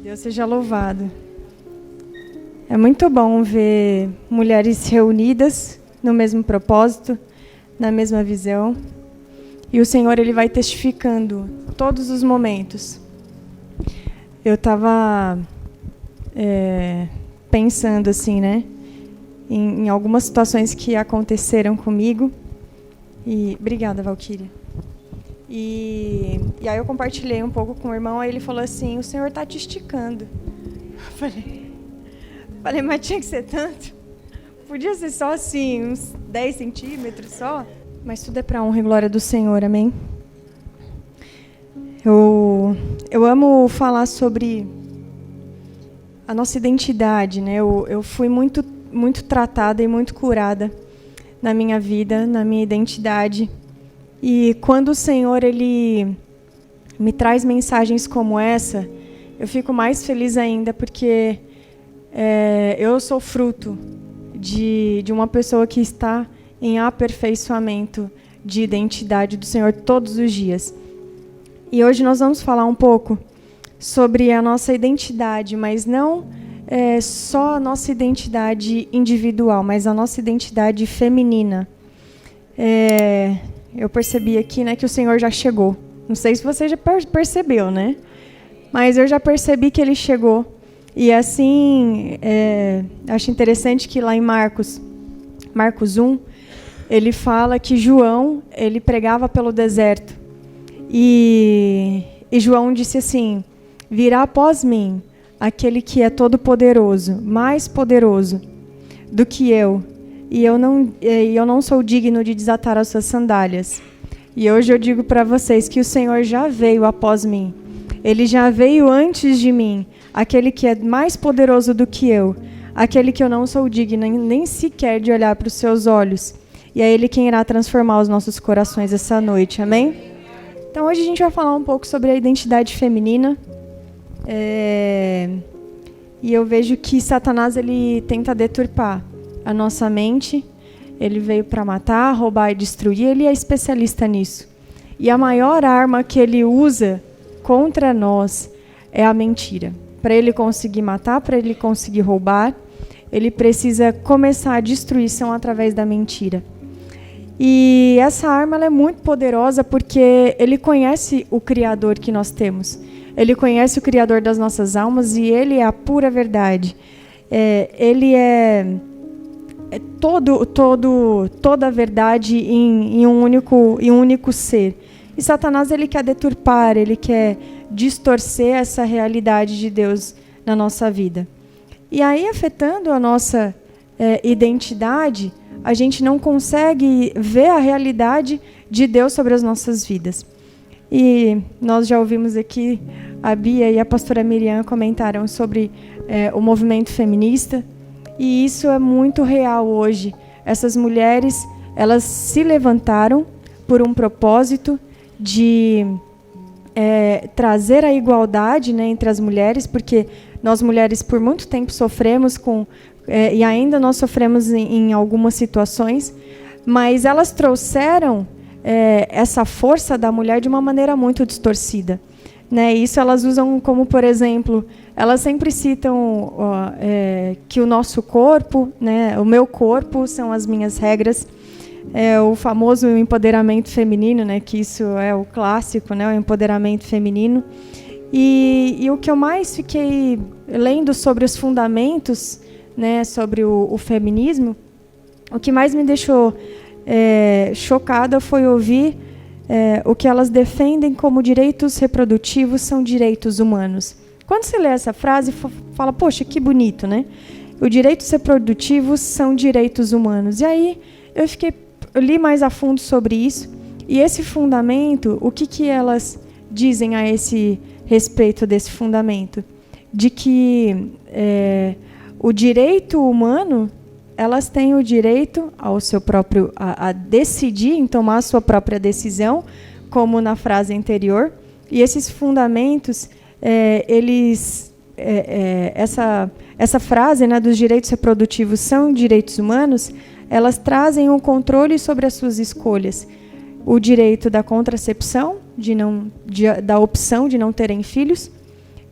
Deus seja louvado. É muito bom ver mulheres reunidas no mesmo propósito, na mesma visão. E o Senhor, Ele vai testificando todos os momentos. Eu estava pensando assim, né? Em algumas situações que aconteceram comigo. E obrigada, Valquíria. E aí eu compartilhei um pouco com o irmão, aí ele falou assim, o Senhor está te esticando. Falei, mas tinha que ser tanto? Podia ser só assim, uns 10 centímetros só? Mas tudo é para a honra e glória do Senhor, amém? Eu amo falar sobre a nossa identidade, né? Eu fui muito tratada e muito curada na minha vida, na minha identidade. E quando o Senhor, Ele me traz mensagens como essa, eu fico mais feliz ainda, porque eu sou fruto de uma pessoa que está em aperfeiçoamento de identidade do Senhor todos os dias. E hoje nós vamos falar um pouco sobre a nossa identidade, mas não só a nossa identidade individual, mas a nossa identidade feminina. Eu percebi aqui, né, que o Senhor já chegou. Não sei se você já percebeu, né? Mas eu já percebi que Ele chegou. E assim, acho interessante que lá em Marcos 1, ele fala que João, ele pregava pelo deserto. E João disse assim, virá após mim aquele que é todo-poderoso, mais poderoso do que eu. E eu não sou digno de desatar as suas sandálias. E hoje eu digo para vocês que o Senhor já veio após mim. Ele já veio antes de mim. Aquele que é mais poderoso do que eu. Aquele que eu não sou digna nem sequer de olhar para os seus olhos. E é Ele quem irá transformar os nossos corações essa noite. Amém? Então hoje a gente vai falar um pouco sobre a identidade feminina. E eu vejo que Satanás, ele tenta deturpar a nossa mente. Ele veio para matar, roubar e destruir. Ele é especialista nisso. E a maior arma que ele usa contra nós é a mentira. Para ele conseguir matar, para ele conseguir roubar, ele precisa começar a destruição através da mentira. E essa arma, ela é muito poderosa porque ele conhece o Criador que nós temos. Ele conhece o Criador das nossas almas e Ele é a pura verdade. Ele é toda a verdade em um único ser. E Satanás, ele quer deturpar, ele quer distorcer essa realidade de Deus na nossa vida. E aí, afetando a nossa identidade, a gente não consegue ver a realidade de Deus sobre as nossas vidas. E nós já ouvimos aqui, a Bia e a pastora Miriam comentaram sobre o movimento feminista. E isso é muito real hoje. Essas mulheres, elas se levantaram por um propósito de trazer a igualdade, né, entre as mulheres, porque nós mulheres por muito tempo sofremos e ainda nós sofremos em algumas situações, mas elas trouxeram essa força da mulher de uma maneira muito distorcida. Né? Isso elas usam como, por exemplo, elas sempre citam que o nosso corpo, né, o meu corpo são as minhas regras, o famoso empoderamento feminino, né, que isso é o clássico, né, o empoderamento feminino. E o que eu mais fiquei lendo sobre os fundamentos, né, sobre o feminismo, o que mais me deixou chocada foi ouvir o que elas defendem como direitos reprodutivos são direitos humanos. Quando você lê essa frase, fala, poxa, que bonito, né? Os direitos reprodutivos são direitos humanos. E aí eu li mais a fundo sobre isso. E esse fundamento, o que elas dizem a esse respeito desse fundamento? De que o direito humano, elas têm o direito ao seu próprio, a decidir, em tomar a sua própria decisão, como na frase anterior. E esses fundamentos, essa frase, né, dos direitos reprodutivos são direitos humanos, elas trazem um controle sobre as suas escolhas. O direito da contracepção, da opção de não terem filhos,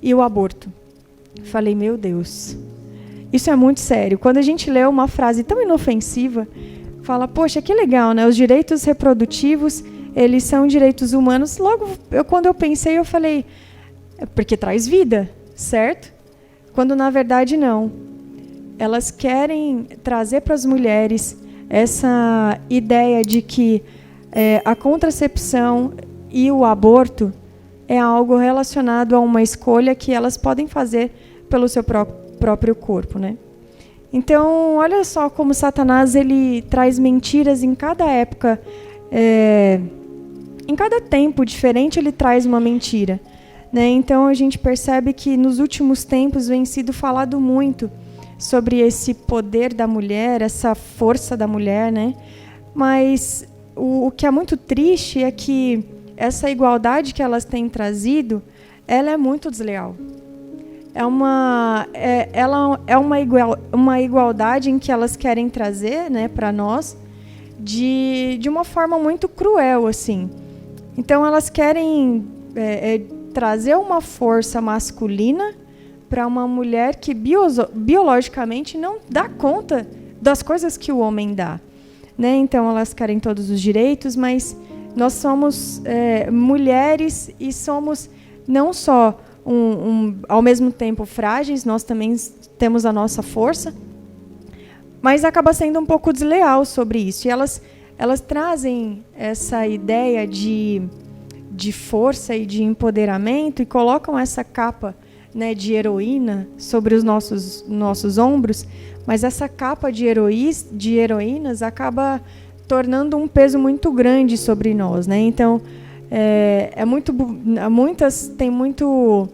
e o aborto. Falei, meu Deus, isso é muito sério. Quando a gente lê uma frase tão inofensiva, fala, poxa, que legal, né? Os direitos reprodutivos, eles são direitos humanos. Logo, quando eu pensei, eu falei, é porque traz vida, certo? Quando na verdade não. Elas querem trazer para as mulheres essa ideia de que a contracepção e o aborto é algo relacionado a uma escolha que elas podem fazer pelo seu próprio corpo, né? Então, olha só como Satanás ele traz mentiras em cada época, em cada tempo diferente ele traz uma mentira, né? Então, a gente percebe que nos últimos tempos vem sido falado muito sobre esse poder da mulher, essa força da mulher, né? Mas o que é muito triste é que essa igualdade que elas têm trazido, ela é muito desleal. Ela é uma igualdade em que elas querem trazer, né, para nós de uma forma muito cruel, assim. Então, elas querem trazer uma força masculina para uma mulher que biologicamente não dá conta das coisas que o homem dá, né? Então, elas querem todos os direitos, mas nós somos mulheres e somos não só ao mesmo tempo frágeis, nós também temos a nossa força, mas acaba sendo um pouco desleal sobre isso. E elas trazem essa ideia de força e de empoderamento e colocam essa capa, né, de heroína sobre os nossos ombros, mas essa capa de heroínas acaba tornando um peso muito grande sobre nós, né? Então, muitas têm muito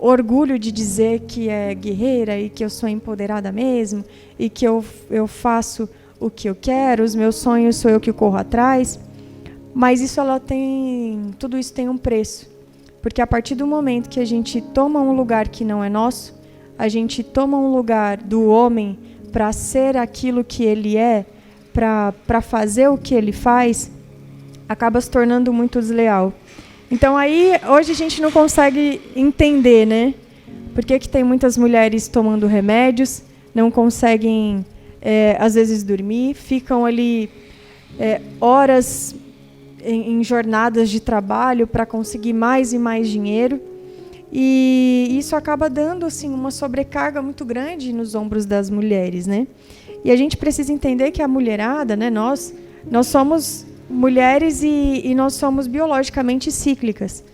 orgulho de dizer que é guerreira e que eu sou empoderada mesmo e que eu faço o que eu quero, os meus sonhos sou eu que corro atrás. Mas tudo isso tem um preço, porque a partir do momento que a gente toma um lugar que não é nosso, a gente toma um lugar do homem para ser aquilo que ele é, para fazer o que ele faz, acaba se tornando muito desleal. Então, aí, hoje a gente não consegue entender, né? Por que tem muitas mulheres tomando remédios, não conseguem, às vezes, dormir, ficam ali horas em jornadas de trabalho para conseguir mais e mais dinheiro. E isso acaba dando assim, uma sobrecarga muito grande nos ombros das mulheres, né? E a gente precisa entender que a mulherada, né, nós somos mulheres e nós somos biologicamente cíclicas.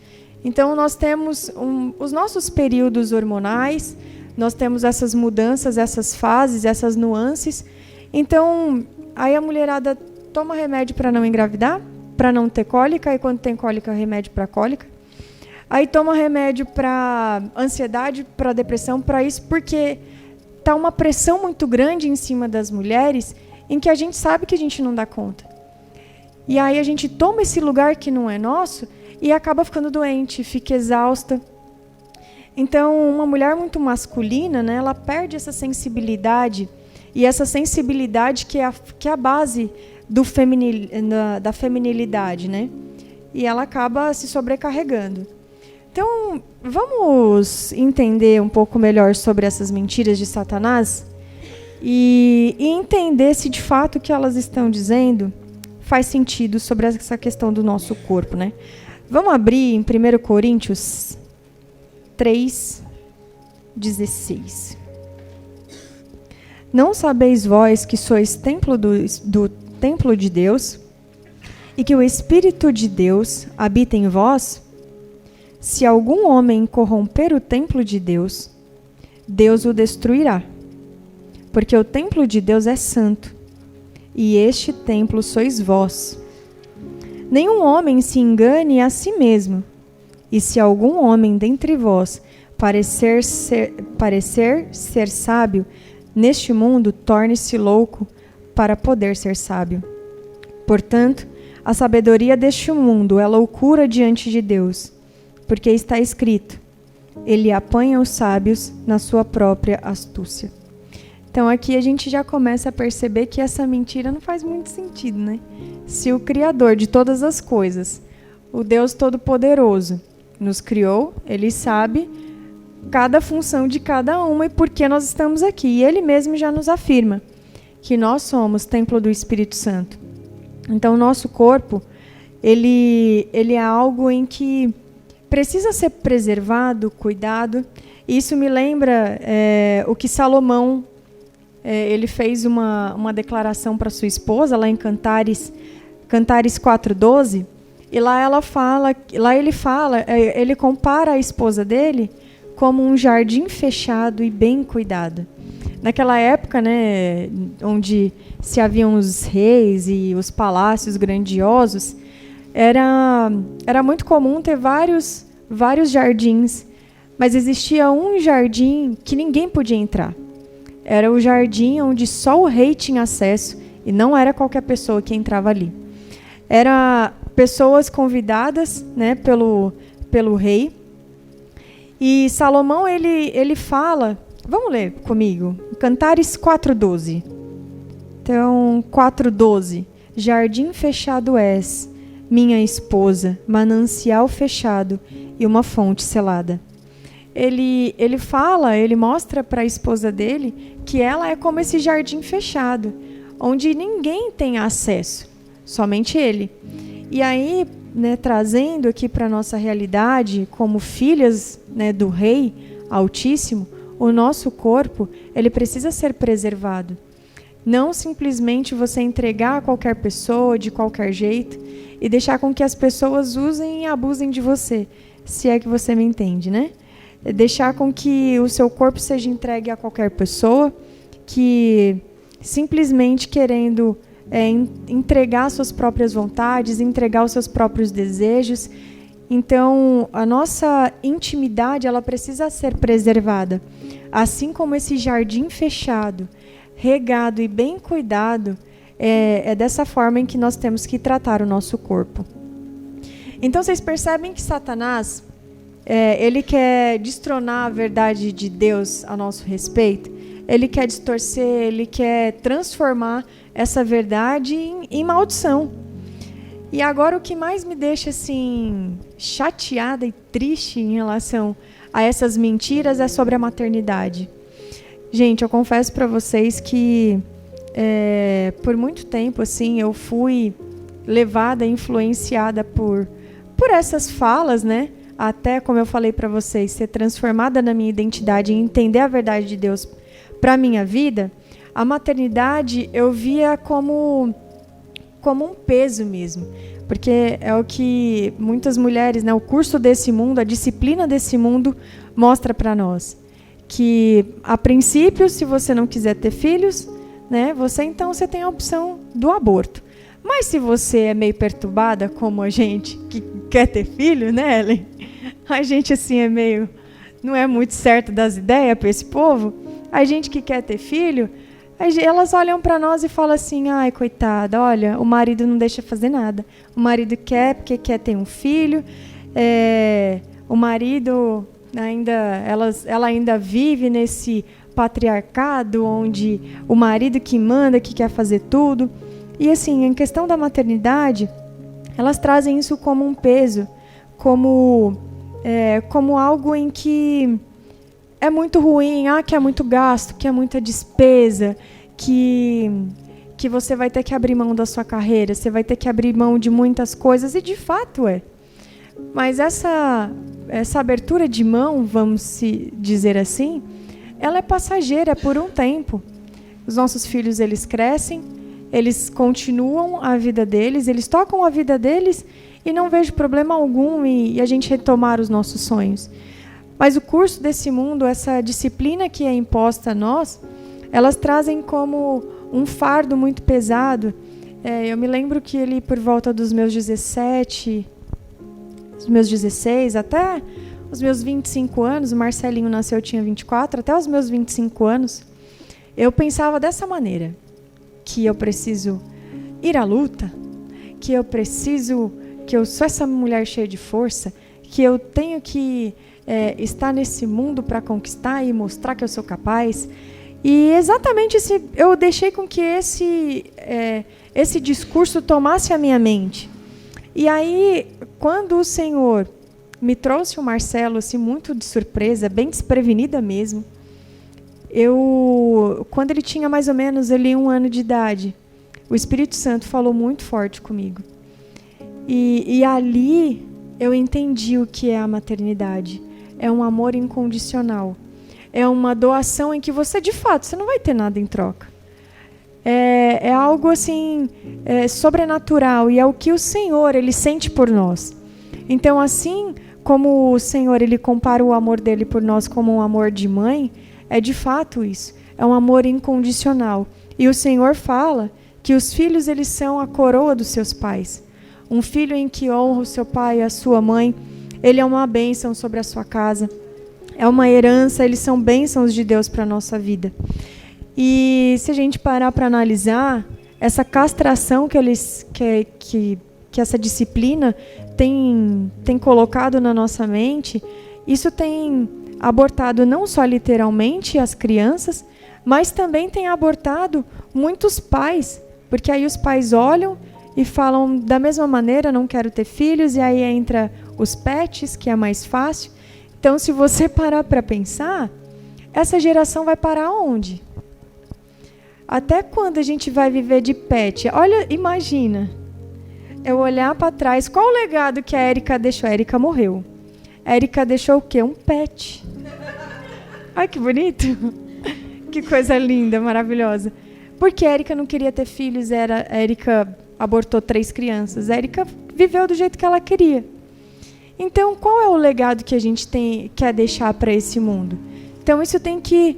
Então, nós temos os nossos períodos hormonais, nós temos essas mudanças, essas fases, essas nuances. Então, aí a mulherada toma remédio para não engravidar, para não ter cólica, e quando tem cólica, remédio para cólica. Aí toma remédio para ansiedade, para depressão, para isso, porque está uma pressão muito grande em cima das mulheres, em que a gente sabe que a gente não dá conta. E aí a gente toma esse lugar que não é nosso e acaba ficando doente, fica exausta. Então, uma mulher muito masculina, né, ela perde essa sensibilidade, e essa sensibilidade que é a base da feminilidade, né? E ela acaba se sobrecarregando. Então, vamos entender um pouco melhor sobre essas mentiras de Satanás e entender se de fato o que elas estão dizendo faz sentido sobre essa questão do nosso corpo, né? Vamos abrir em 1 Coríntios 3:16. Não sabeis vós que sois templo do templo de Deus e que o Espírito de Deus habita em vós? Se algum homem corromper o templo de Deus, Deus o destruirá, porque o templo de Deus é santo, e este templo sois vós. Nenhum homem se engane a si mesmo, e se algum homem dentre vós parecer ser sábio neste mundo, torne-se louco para poder ser sábio. Portanto, a sabedoria deste mundo é loucura diante de Deus, porque está escrito: ele apanha os sábios na sua própria astúcia. Então aqui a gente já começa a perceber que essa mentira não faz muito sentido, né? Se o Criador de todas as coisas, o Deus Todo-Poderoso, nos criou, ele sabe cada função de cada uma e por que nós estamos aqui. E ele mesmo já nos afirma que nós somos templo do Espírito Santo. Então, o nosso corpo, ele é algo em que precisa ser preservado, cuidado. Isso me lembra o que Salomão, ele fez uma declaração para sua esposa, lá em Cantares 4:12, e lá ele compara a esposa dele como um jardim fechado e bem cuidado. Naquela época, né, onde se haviam os reis e os palácios grandiosos, era muito comum ter vários jardins, mas existia um jardim que ninguém podia entrar. Era o jardim onde só o rei tinha acesso, e não era qualquer pessoa que entrava ali. Eram pessoas convidadas, né, pelo rei. E Salomão, ele fala, vamos ler comigo, Cantares 4:12. Então, 4:12. Jardim fechado és, minha esposa, manancial fechado e uma fonte selada. Ele mostra para a esposa dele que ela é como esse jardim fechado, onde ninguém tem acesso, somente ele. E aí, né, trazendo aqui para a nossa realidade, como filhas, né, do Rei Altíssimo, o nosso corpo, ele precisa ser preservado. Não simplesmente você entregar a qualquer pessoa, de qualquer jeito, e deixar com que as pessoas usem e abusem de você, se é que você me entende, né? Deixar com que o seu corpo seja entregue a qualquer pessoa, que simplesmente querendo entregar suas próprias vontades, entregar os seus próprios desejos. Então, a nossa intimidade, ela precisa ser preservada. Assim como esse jardim fechado, regado e bem cuidado, é dessa forma em que nós temos que tratar o nosso corpo. Então, vocês percebem que Satanás, ele quer destronar a verdade de Deus a nosso respeito. Ele quer distorcer, ele quer transformar essa verdade em maldição. E agora o que mais me deixa assim chateada e triste em relação a essas mentiras é sobre a maternidade. Gente, eu confesso para vocês que por muito tempo assim eu fui levada, influenciada por essas falas, né? Até, como eu falei para vocês, ser transformada na minha identidade e entender a verdade de Deus para a minha vida. A maternidade eu via como um peso mesmo, porque é o que muitas mulheres, né, o curso desse mundo, a disciplina desse mundo mostra para nós, que a princípio, se você não quiser ter filhos, né, você tem a opção do aborto. Mas se você é meio perturbada, como a gente que quer ter filho, né, Ellen? A gente assim não é muito certo das ideias para esse povo. A gente que quer ter filho, elas olham para nós e falam assim: ai, coitada, olha, o marido não deixa fazer nada. O marido quer porque quer ter um filho. O marido ela ainda vive nesse patriarcado onde o marido que manda, que quer fazer tudo. E assim, em questão da maternidade, elas trazem isso como um peso, como algo em que é muito ruim, que é muito gasto, que é muita despesa, que você vai ter que abrir mão da sua carreira, você vai ter que abrir mão de muitas coisas, e de fato é. Mas essa abertura de mão, vamos se dizer assim, ela é passageira, por um tempo. Os nossos filhos, eles crescem, eles continuam a vida deles, eles tocam a vida deles, e não vejo problema algum em a gente retomar os nossos sonhos. Mas o curso desse mundo, essa disciplina que é imposta a nós, elas trazem como um fardo muito pesado. Eu me lembro que ele, por volta dos meus 17, os meus 16, até os meus 25 anos, o Marcelinho nasceu, eu tinha 24, até os meus 25 anos, eu pensava dessa maneira, que eu preciso ir à luta, que eu sou essa mulher cheia de força, que eu tenho que estar nesse mundo para conquistar e mostrar que eu sou capaz. E exatamente eu deixei com que esse discurso tomasse a minha mente. E aí, quando o Senhor me trouxe o Marcelo assim, muito de surpresa, bem desprevenida mesmo. Quando ele tinha mais ou menos ali 1 ano de idade, o Espírito Santo falou muito forte comigo. E ali eu entendi o que é a maternidade. É um amor incondicional. É uma doação em que você, de fato, você não vai ter nada em troca. É algo assim, sobrenatural, e é o que o Senhor, Ele sente por nós. Então, assim como o Senhor, Ele compara o amor dele por nós como um amor de mãe, é de fato isso. É um amor incondicional. E o Senhor fala que os filhos, eles são a coroa dos seus pais. Um filho em que honra o seu pai e a sua mãe, ele é uma bênção sobre a sua casa. É uma herança, eles são bênçãos de Deus para a nossa vida. E se a gente parar para analisar, essa castração que essa disciplina tem colocado na nossa mente, isso tem abortado não só literalmente as crianças, mas também tem abortado muitos pais, porque aí os pais olham e falam da mesma maneira, não quero ter filhos, e aí entra os pets, que é mais fácil. Então, se você parar para pensar, essa geração vai parar onde? Até quando a gente vai viver de pet? Olha, imagina, eu olhar para trás, qual o legado que a Érica deixou? A Érica morreu. A Érica deixou o quê? Um pet. Ai, que bonito. Que coisa linda, maravilhosa. Porque a Érica não queria ter filhos, a Érica abortou 3 crianças. A Érica viveu do jeito que ela queria. Então, qual é o legado que a gente quer deixar para esse mundo? Então, isso tem que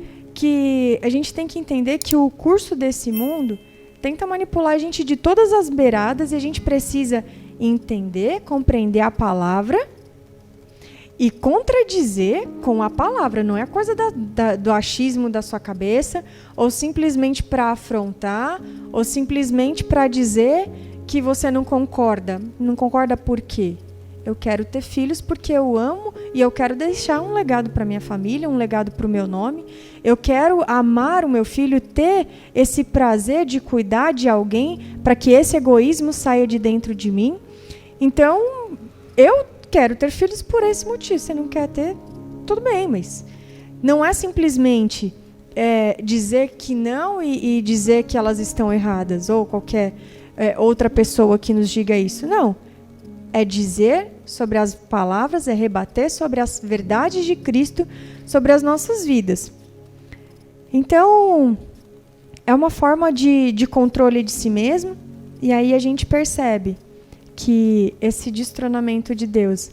a gente tem que entender que o curso desse mundo tenta manipular a gente de todas as beiradas, e a gente precisa entender, compreender a palavra e contradizer com a palavra. Não é coisa do achismo da sua cabeça, ou simplesmente para afrontar, ou simplesmente para dizer que você não concorda. Não concorda por quê? Eu quero ter filhos porque eu amo e eu quero deixar um legado para minha família, um legado para o meu nome. Eu quero amar o meu filho, ter esse prazer de cuidar de alguém para que esse egoísmo saia de dentro de mim. Então, eu quero ter filhos por esse motivo. Você não quer ter? Tudo bem, mas não é simplesmente dizer que não e dizer que elas estão erradas, ou qualquer outra pessoa que nos diga isso. Não. É dizer sobre as palavras, é rebater sobre as verdades de Cristo sobre as nossas vidas. Então, é uma forma de controle de si mesmo, e aí a gente percebe que esse destronamento de Deus,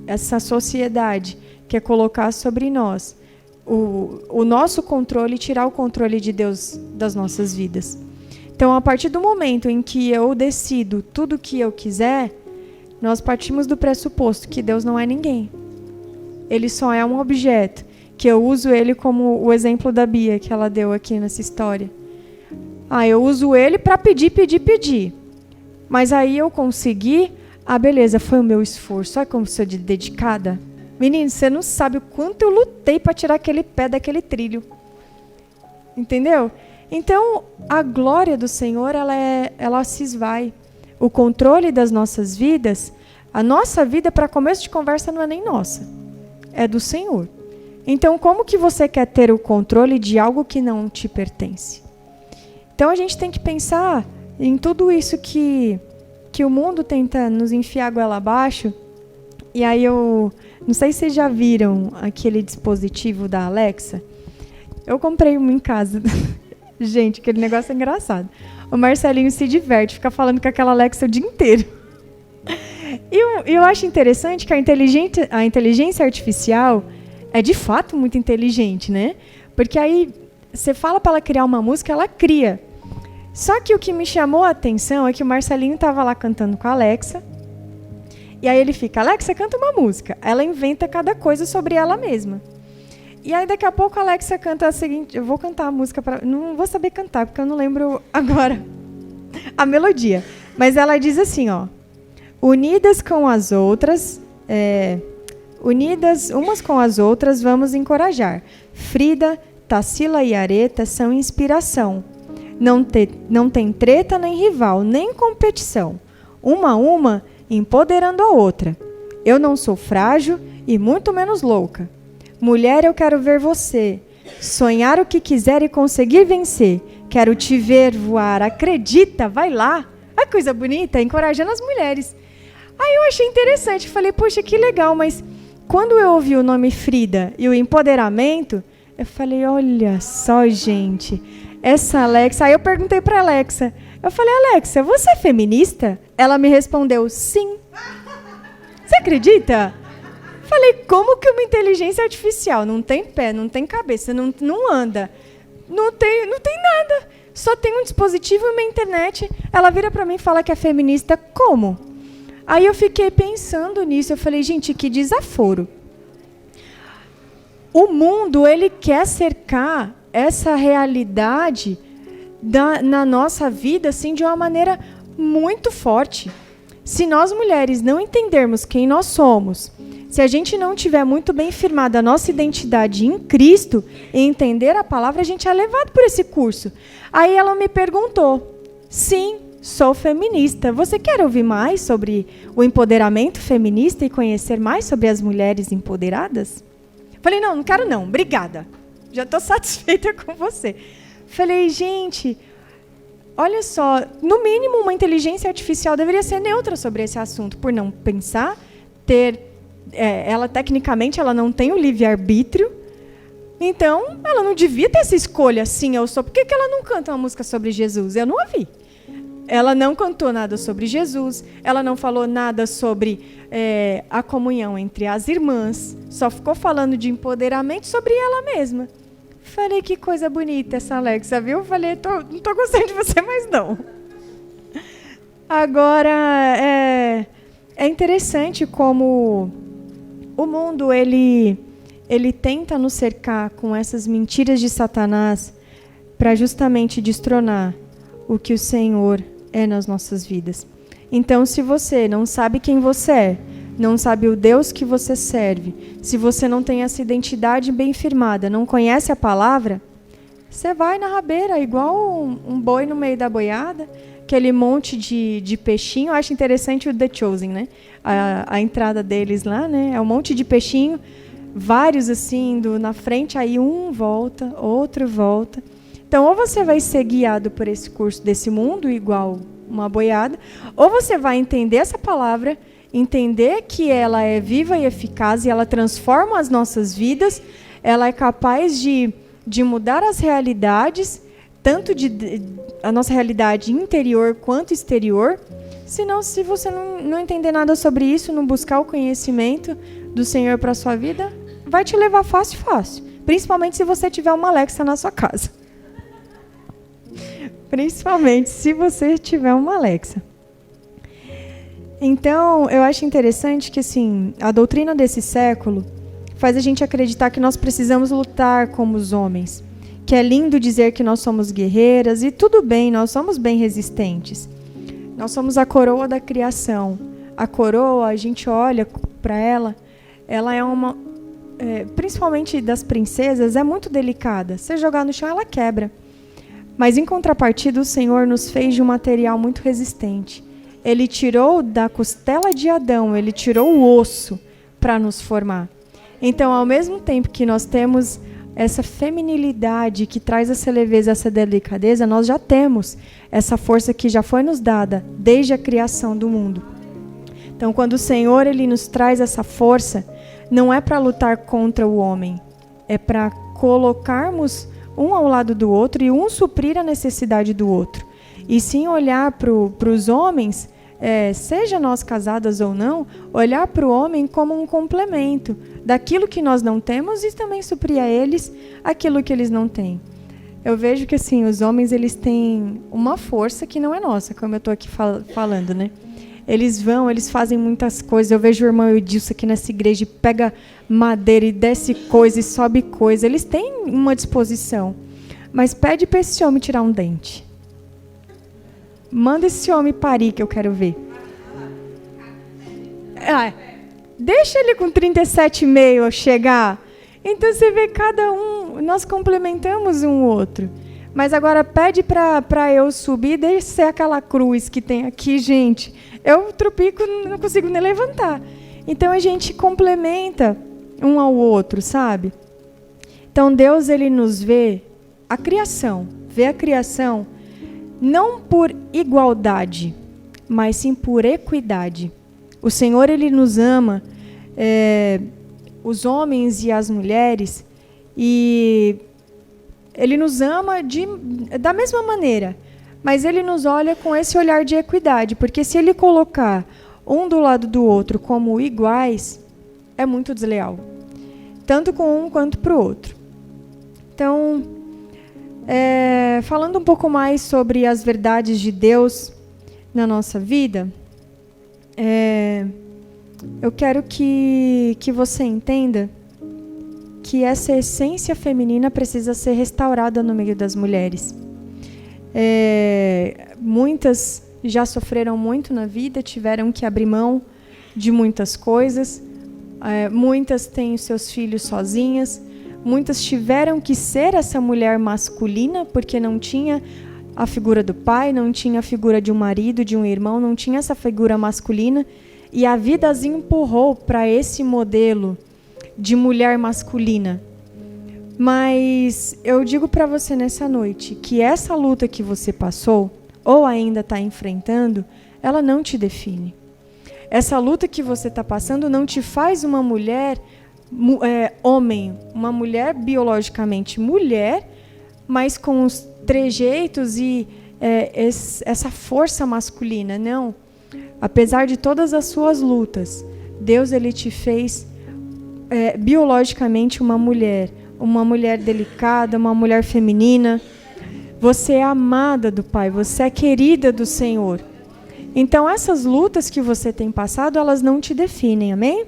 essa sociedade quer colocar sobre nós o nosso controle, tirar o controle de Deus das nossas vidas. Então, a partir do momento em que eu decido tudo o que eu quiser, nós partimos do pressuposto que Deus não é ninguém. Ele só é um objeto, que eu uso ele como o exemplo da Bia, que ela deu aqui nessa história. Eu uso ele para pedir. Mas aí eu consegui, beleza, foi o meu esforço. Olha como sou dedicada. Menino, você não sabe o quanto eu lutei para tirar aquele pé daquele trilho. Entendeu? Então, a glória do Senhor, ela se esvai. O controle das nossas vidas, a nossa vida, para começo de conversa, não é nem nossa. É do Senhor. Então, como que você quer ter o controle de algo que não te pertence? Então, a gente tem que pensar em tudo isso que o mundo tenta nos enfiar a goela abaixo. E aí eu não sei se vocês já viram aquele dispositivo da Alexa. Eu comprei um em casa. Gente, aquele negócio é engraçado. O Marcelinho se diverte, fica falando com aquela Alexa o dia inteiro. E eu acho interessante que a inteligência artificial é de fato muito inteligente, né? Porque aí você fala para ela criar uma música, ela cria. Só que o que me chamou a atenção é que o Marcelinho estava lá cantando com a Alexa. E aí ele fica, Alexa, canta uma música. Ela inventa cada coisa sobre ela mesma. E aí, daqui a pouco, a Alexa canta a seguinte... Eu vou cantar a música para... Não vou saber cantar, porque eu não lembro agora a melodia. Mas ela diz assim, ó... Unidas com as outras... unidas umas com as outras, vamos encorajar. Frida, Tarsila e Areta são inspiração. Não tem treta nem rival, nem competição. Uma a uma, empoderando a outra. Eu não sou frágil e muito menos louca. Mulher, eu quero ver você sonhar o que quiser e conseguir vencer. Quero te ver voar. Acredita, vai lá. A coisa bonita, encorajando as mulheres. Aí eu achei interessante. Falei, poxa, que legal. Mas quando eu ouvi o nome Frida e o empoderamento, eu falei, olha só, gente. Essa Alexa... Aí eu perguntei para Alexa. Eu falei, Alexa, você é feminista? Ela me respondeu, sim. Você acredita? Falei, como que uma inteligência artificial não tem pé, não tem cabeça, não anda, não tem nada, só tem um dispositivo e uma internet, ela vira para mim e fala que é feminista, como? Aí eu fiquei pensando nisso, eu falei, gente, que desaforo. O mundo, ele quer cercar essa realidade na nossa vida assim, de uma maneira muito forte. Se nós mulheres não entendermos quem nós somos, se a gente não tiver muito bem firmada a nossa identidade em Cristo e entender a palavra, a gente é levado por esse curso. Aí ela me perguntou, sim, sou feminista. Você quer ouvir mais sobre o empoderamento feminista e conhecer mais sobre as mulheres empoderadas? Falei, não quero não, obrigada. Já estou satisfeita com você. Falei, gente, olha só, no mínimo uma inteligência artificial deveria ser neutra sobre esse assunto, por não pensar, ela tecnicamente ela não tem o livre-arbítrio, então ela não devia ter essa escolha, sim, eu sou. Por que ela não canta uma música sobre Jesus? Eu não a vi. Ela não cantou nada sobre Jesus, ela não falou nada sobre a comunhão entre as irmãs, só ficou falando de empoderamento sobre ela mesma. Falei, que coisa bonita essa Alexa, viu? Falei, não estou gostando de você mais não. Agora, é interessante como o mundo, ele tenta nos cercar com essas mentiras de Satanás para justamente destronar o que o Senhor é nas nossas vidas. Então, se você não sabe quem você é, não sabe o Deus que você serve, se você não tem essa identidade bem firmada, não conhece a palavra, você vai na rabeira, igual um boi no meio da boiada, aquele monte de peixinho. Eu acho interessante o The Chosen, né? A entrada deles lá, né? É um monte de peixinho, vários assim, indo na frente, aí um volta, outro volta. Então, ou você vai ser guiado por esse curso desse mundo, igual uma boiada, ou você vai entender essa palavra, entender que ela é viva e eficaz e ela transforma as nossas vidas, ela é capaz de mudar as realidades, tanto a nossa realidade interior quanto exterior. Senão, se você não entender nada sobre isso, não buscar o conhecimento do Senhor para a sua vida, vai te levar fácil, fácil. Principalmente se você tiver uma Alexa na sua casa. Principalmente se você tiver uma Alexa. Então, eu acho interessante que assim, a doutrina desse século faz a gente acreditar que nós precisamos lutar como os homens. Que é lindo dizer que nós somos guerreiras, e tudo bem, nós somos bem resistentes. Nós somos a coroa da criação. A coroa, a gente olha para ela é uma... principalmente das princesas, é muito delicada. Se jogar no chão, ela quebra. Mas, em contrapartida, o Senhor nos fez de um material muito resistente. Ele tirou da costela de Adão, ele tirou o osso para nos formar. Então, ao mesmo tempo que nós temos essa feminilidade que traz essa leveza, essa delicadeza, nós já temos essa força que já foi nos dada desde a criação do mundo. Então, quando o Senhor ele nos traz essa força, não é para lutar contra o homem, é para colocarmos um ao lado do outro e um suprir a necessidade do outro. E sim olhar para os homens, seja nós casadas ou não, olhar para o homem como um complemento daquilo que nós não temos e também suprir a eles aquilo que eles não têm. Eu vejo que assim, os homens eles têm uma força que não é nossa, como eu estou aqui falando, né? Eles fazem muitas coisas. Eu vejo o irmão Edilson aqui nessa igreja, pega madeira e desce coisa e sobe coisa. Eles têm uma disposição. Mas pede para esse homem tirar um dente. Manda esse homem parir, que eu quero ver. Deixa ele com 37,5 chegar. Então você vê cada um, nós complementamos um outro. Mas agora pede para eu subir e descer aquela cruz que tem aqui, gente. eu tropico, não consigo nem levantar. Então a gente complementa um ao outro, sabe? Então Deus, ele nos vê a criação não por igualdade, mas sim por equidade. O Senhor, ele nos ama, os homens e as mulheres, e ele nos ama da mesma maneira, mas ele nos olha com esse olhar de equidade, porque se ele colocar um do lado do outro como iguais, é muito desleal, tanto com um quanto para o outro. Então, falando um pouco mais sobre as verdades de Deus na nossa vida, eu quero que você entenda que essa essência feminina precisa ser restaurada no meio das mulheres. Muitas já sofreram muito na vida, tiveram que abrir mão de muitas coisas, muitas têm os seus filhos sozinhas, muitas tiveram que ser essa mulher masculina, porque não tinha a figura do pai, não tinha a figura de um marido, de um irmão, não tinha essa figura masculina, e a vida as empurrou para esse modelo de mulher masculina. Mas eu digo para você nessa noite que essa luta que você passou, ou ainda está enfrentando, ela não te define. Essa luta que você está passando não te faz uma mulher homem, uma mulher biologicamente mulher, mas com os trejeitos e essa força masculina. Não. Apesar de todas as suas lutas, Deus, ele te fez biologicamente uma mulher delicada, uma mulher feminina. Você é amada do Pai, você é querida do Senhor. Então, essas lutas que você tem passado, elas não te definem, amém?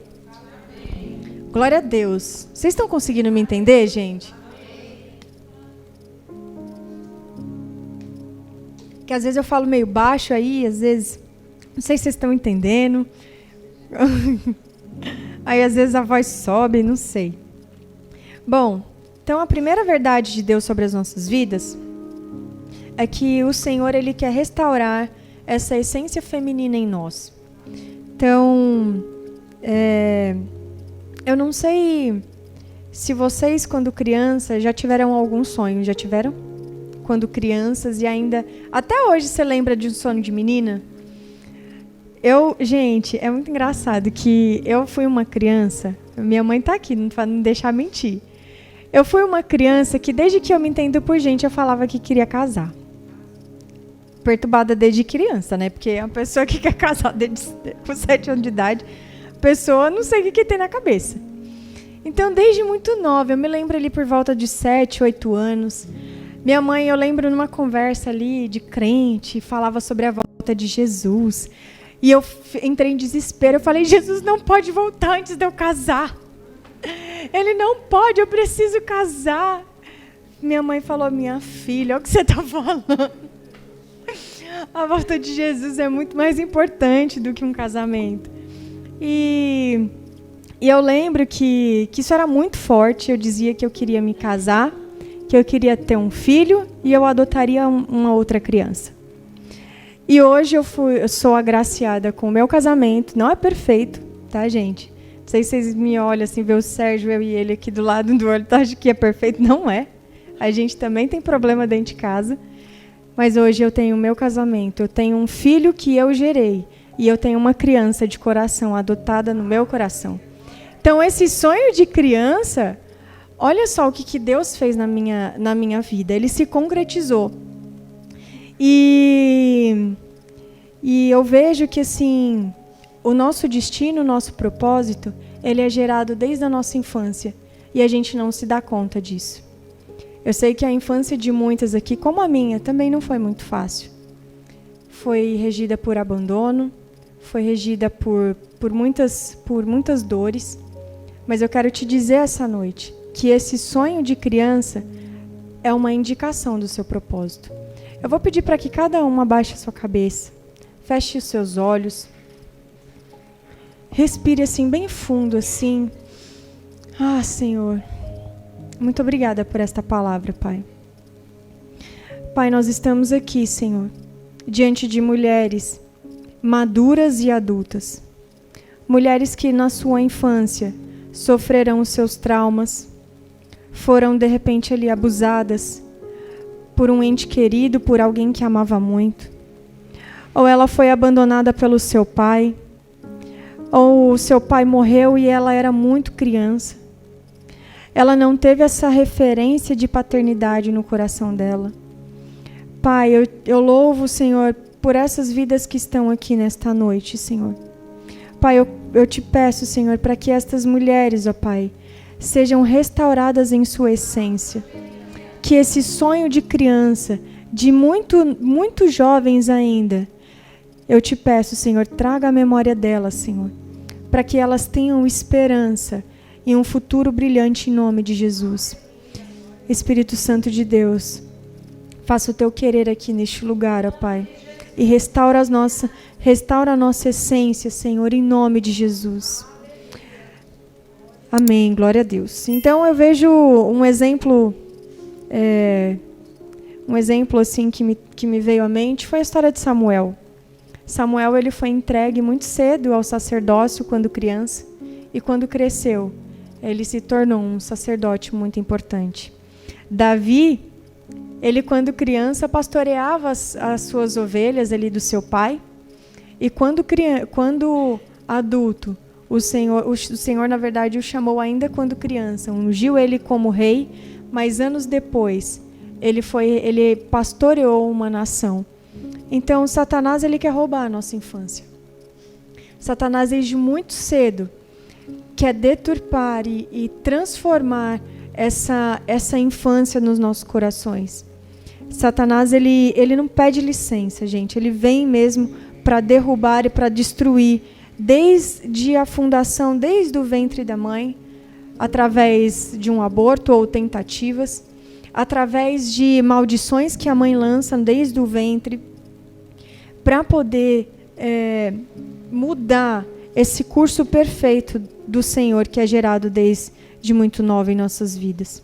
Glória a Deus. Vocês estão conseguindo me entender, gente? Que às vezes eu falo meio baixo aí, às vezes... Não sei se vocês estão entendendo. Aí às vezes a voz sobe, não sei. Bom, então a primeira verdade de Deus sobre as nossas vidas é que o Senhor, ele quer restaurar essa essência feminina em nós. Então, eu não sei se vocês, quando crianças, já tiveram algum sonho. Já tiveram? Quando crianças e ainda... Até hoje você lembra de um sonho de menina? Gente, é muito engraçado que eu fui uma criança... Minha mãe está aqui, para não deixar mentir. Eu fui uma criança que, desde que eu me entendo por gente, eu falava que queria casar. Perturbada desde criança, né? Porque é uma pessoa que quer casar com 7 anos de idade, pessoa não sei o que tem na cabeça. Então, desde muito nova, eu me lembro ali por volta de 7, 8 anos. Minha mãe, eu lembro numa conversa ali de crente, falava sobre a volta de Jesus. E eu entrei em desespero. Eu falei, Jesus não pode voltar antes de eu casar. Ele não pode, eu preciso casar. Minha mãe falou, minha filha, olha o que você está falando. A volta de Jesus é muito mais importante do que um casamento. E eu lembro que isso era muito forte. Eu dizia que eu queria me casar, que eu queria ter um filho e eu adotaria uma outra criança. E hoje eu sou agraciada com o meu casamento. Não é perfeito, tá, gente? Não sei se vocês me olham assim, vê o Sérgio, eu e ele aqui do lado do olho, tá? Acho que é perfeito. Não é. A gente também tem problema dentro de casa. Mas hoje eu tenho o meu casamento. Eu tenho um filho que eu gerei. E eu tenho uma criança de coração adotada no meu coração. Então, esse sonho de criança, olha só o que Deus fez na minha vida. Ele se concretizou. E eu vejo que, assim, o nosso destino, o nosso propósito, ele é gerado desde a nossa infância. E a gente não se dá conta disso. Eu sei que a infância de muitas aqui, como a minha, também não foi muito fácil. Foi regida por abandono, foi regida por muitas dores. Mas eu quero te dizer essa noite que esse sonho de criança é uma indicação do seu propósito. Eu vou pedir para que cada um abaixe a sua cabeça, feche os seus olhos, respire assim bem fundo assim. Ah, Senhor, muito obrigada por esta palavra, Pai. Pai, nós estamos aqui, Senhor, diante de mulheres maduras e adultas. Mulheres que na sua infância sofreram os seus traumas, foram de repente ali abusadas por um ente querido, por alguém que amava muito. Ou ela foi abandonada pelo seu pai, ou o seu pai morreu e ela era muito criança. Ela não teve essa referência de paternidade no coração dela. Pai, eu louvo o Senhor por essas vidas que estão aqui nesta noite, Senhor. Pai, eu te peço, Senhor, para que estas mulheres, ó Pai, sejam restauradas em sua essência. Que esse sonho de criança, de muito jovens ainda, eu te peço, Senhor, traga a memória delas, Senhor, para que elas tenham esperança e um futuro brilhante em nome de Jesus. Espírito Santo de Deus, faça o teu querer aqui neste lugar, ó Pai, e restaura a nossa essência, Senhor, em nome de Jesus. Amém, glória a Deus. Então eu vejo um exemplo assim que me veio à mente, foi a história de Samuel. Samuel, ele foi entregue muito cedo ao sacerdócio quando criança, e quando cresceu, ele se tornou um sacerdote muito importante. Davi, ele quando criança pastoreava as suas ovelhas ali do seu pai, e quando adulto, o Senhor na verdade o chamou ainda quando criança, ungiu ele como rei, mas anos depois ele pastoreou uma nação. Então Satanás, ele quer roubar a nossa infância. Satanás desde muito cedo quer deturpar e transformar essa infância nos nossos corações. Satanás, ele não pede licença, gente. Ele vem mesmo para derrubar e para destruir, desde a fundação, desde o ventre da mãe, através de um aborto ou tentativas, através de maldições que a mãe lança desde o ventre, para poder mudar esse curso perfeito do Senhor que é gerado desde muito nova em nossas vidas.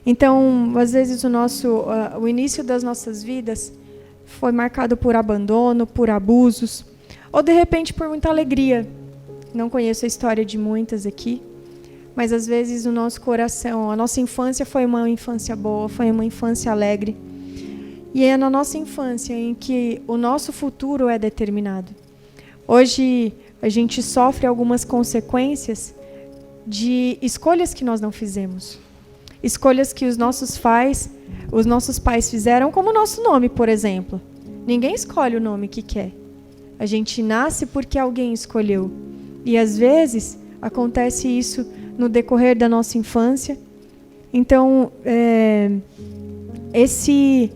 Então, às vezes o início das nossas vidas foi marcado por abandono, por abusos, ou de repente por muita alegria. Não conheço a história de muitas aqui, mas às vezes o nosso coração, a nossa infância foi uma infância boa, foi uma infância alegre. E é na nossa infância em que o nosso futuro é determinado. Hoje a gente sofre algumas consequências de escolhas que nós não fizemos. Escolhas que os nossos pais fizeram, como o nosso nome, por exemplo. Ninguém escolhe o nome que quer. A gente nasce porque alguém escolheu. E às vezes acontece isso no decorrer da nossa infância. Então, esse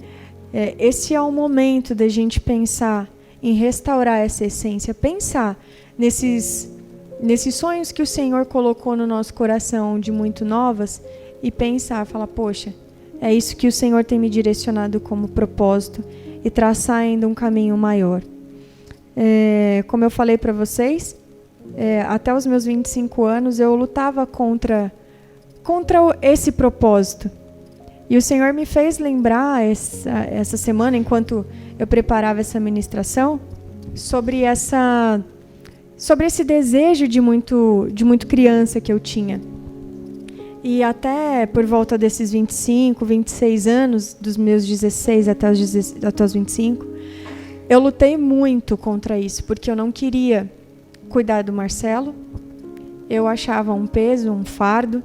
é o momento da gente pensar em restaurar essa essência, pensar nesses sonhos que o Senhor colocou no nosso coração de muito novas, e pensar, falar, poxa, é isso que o Senhor tem me direcionado como propósito, e traçar ainda um caminho maior. Como eu falei para vocês, até os meus 25 anos eu lutava contra esse propósito. E o Senhor me fez lembrar essa semana, enquanto eu preparava essa ministração, sobre esse desejo de muito criança que eu tinha. E até por volta desses 25, 26 anos, dos meus 16 até os 25, eu lutei muito contra isso, porque eu não queria cuidar do Marcelo. Eu achava um peso, um fardo.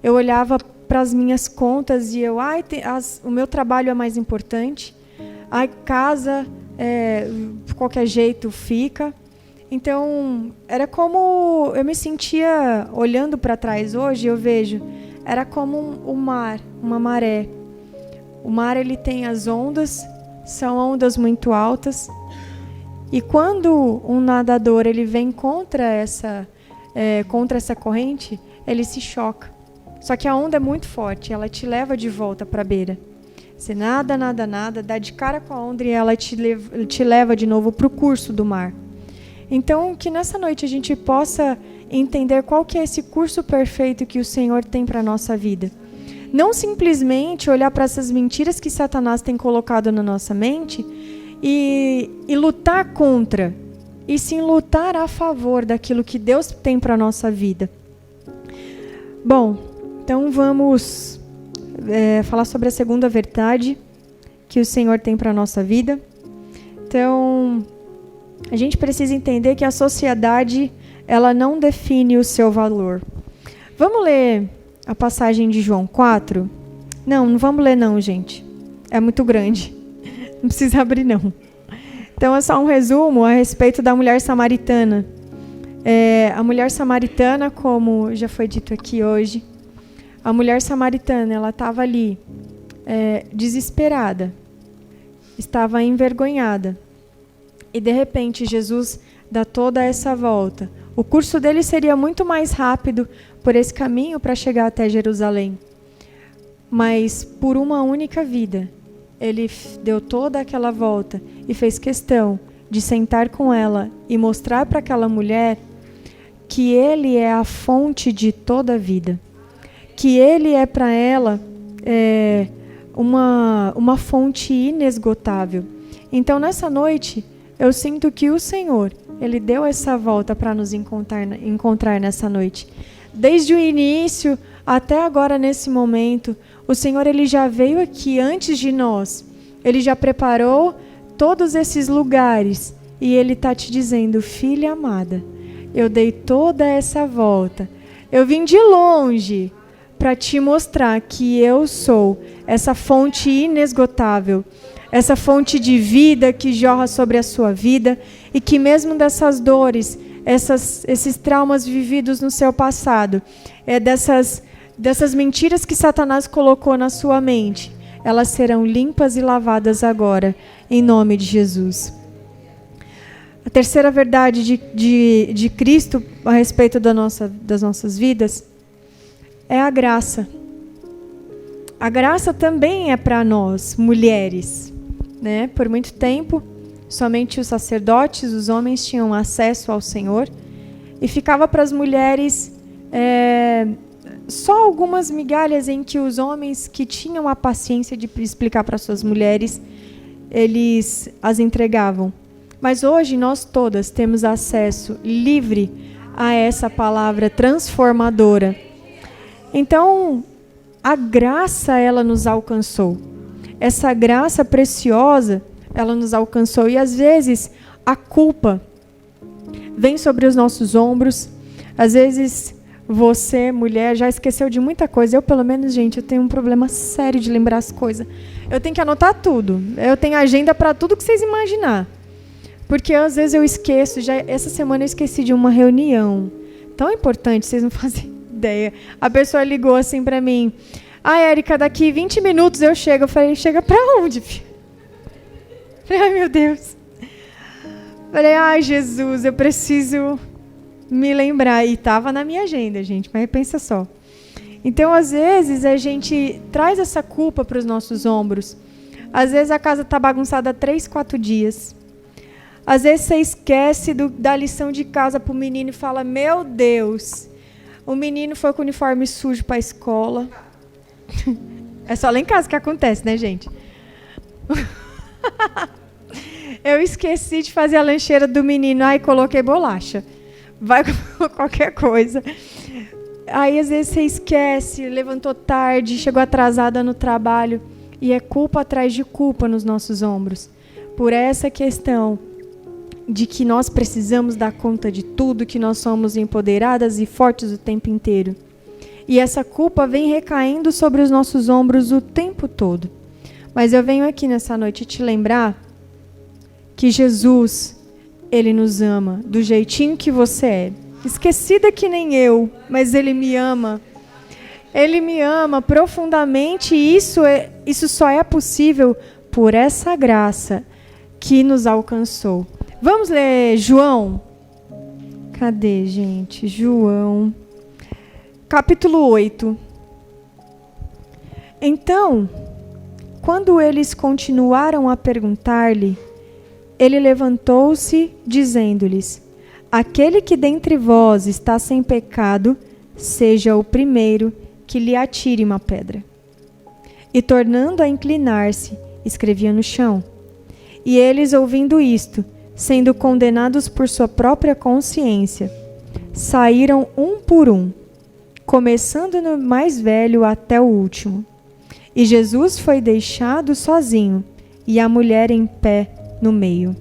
Eu olhava para as minhas contas e o meu trabalho é mais importante. Casa, de qualquer jeito, fica. Então, era como eu me sentia, olhando para trás hoje, eu vejo, era como um mar, uma maré. O mar, ele tem as ondas, são ondas muito altas, e quando um nadador ele vem contra essa corrente, ele se choca. Só que a onda é muito forte, ela te leva de volta para a beira. Você nada, dá de cara com a onda e ela te leva de novo para o curso do mar. Então, que nessa noite a gente possa entender qual que é esse curso perfeito que o Senhor tem para a nossa vida. Não simplesmente olhar para essas mentiras que Satanás tem colocado na nossa mente e lutar contra, e sim lutar a favor daquilo que Deus tem para a nossa vida. Bom, então vamos falar sobre a segunda verdade que o Senhor tem para a nossa vida. Então, a gente precisa entender que a sociedade, ela não define o seu valor. Vamos ler a passagem de João 4? Não vamos ler não, gente. É muito grande. Não precisa abrir não. Então é só um resumo a respeito da mulher samaritana. A mulher samaritana, como já foi dito aqui hoje, a mulher samaritana, ela estava ali desesperada, estava envergonhada. E de repente Jesus dá toda essa volta. O curso dele seria muito mais rápido por esse caminho para chegar até Jerusalém. Mas por uma única vida, ele deu toda aquela volta e fez questão de sentar com ela e mostrar para aquela mulher que ele é a fonte de toda a vida. Que ele é para ela uma fonte inesgotável. Então, nessa noite, eu sinto que o Senhor, Ele deu essa volta para nos encontrar nessa noite. Desde o início até agora, nesse momento, o Senhor, Ele já veio aqui antes de nós. Ele já preparou todos esses lugares. E Ele está te dizendo, filha amada, eu dei toda essa volta. Eu vim de longe para te mostrar que eu sou essa fonte inesgotável. Essa fonte de vida que jorra sobre a sua vida e que mesmo dessas dores, esses traumas vividos no seu passado, dessas mentiras que Satanás colocou na sua mente, elas serão limpas e lavadas agora, em nome de Jesus. A terceira verdade de Cristo a respeito das nossas vidas é a graça. A graça também é para nós, mulheres. Né? Por muito tempo, somente os sacerdotes, os homens tinham acesso ao Senhor e ficava para as mulheres só algumas migalhas em que os homens que tinham a paciência de explicar para suas mulheres, eles as entregavam. Mas hoje nós todas temos acesso livre a essa palavra transformadora. Então, a graça, ela nos alcançou. Essa graça preciosa, ela nos alcançou. E às vezes a culpa vem sobre os nossos ombros. Às vezes você, mulher, já esqueceu de muita coisa. Eu, pelo menos, gente, eu tenho um problema sério de lembrar as coisas. Eu tenho que anotar tudo. Eu tenho agenda para tudo que vocês imaginar. Porque às vezes eu esqueço. Essa semana eu esqueci de uma reunião tão importante, vocês não fazem ideia. A pessoa ligou assim para mim. Érica, daqui 20 minutos eu chego. Eu falei, chega pra onde, filho? Falei, ai, meu Deus. Falei, ai, Jesus, eu preciso me lembrar. E estava na minha agenda, gente, mas pensa só. Então, às vezes, a gente traz essa culpa para os nossos ombros. Às vezes, a casa está bagunçada há 3, 4 dias. Às vezes, você esquece da lição de casa para o menino e fala, meu Deus, o menino foi com o uniforme sujo para a escola. É só lá em casa que acontece, né, gente? Eu esqueci de fazer a lancheira do menino. Ai, coloquei bolacha. Vai com qualquer coisa. Aí, às vezes, você esquece, levantou tarde, chegou atrasada no trabalho. E é culpa atrás de culpa nos nossos ombros. Por essa questão de que nós precisamos dar conta de tudo, que nós somos empoderadas e fortes o tempo inteiro. E essa culpa vem recaindo sobre os nossos ombros o tempo todo. Mas eu venho aqui nessa noite te lembrar que Jesus, Ele nos ama do jeitinho que você é. Esquecida que nem eu, mas Ele me ama. Ele me ama profundamente e isso só é possível por essa graça que nos alcançou. Vamos ler João? Cadê, gente? João. Capítulo 8. Então, quando eles continuaram a perguntar-lhe, ele levantou-se, dizendo-lhes, aquele que dentre vós está sem pecado, seja o primeiro que lhe atire uma pedra. E tornando a inclinar-se, escrevia no chão. E eles, ouvindo isto, sendo condenados por sua própria consciência, saíram um por um, começando no mais velho até o último. E Jesus foi deixado sozinho, e a mulher em pé no meio.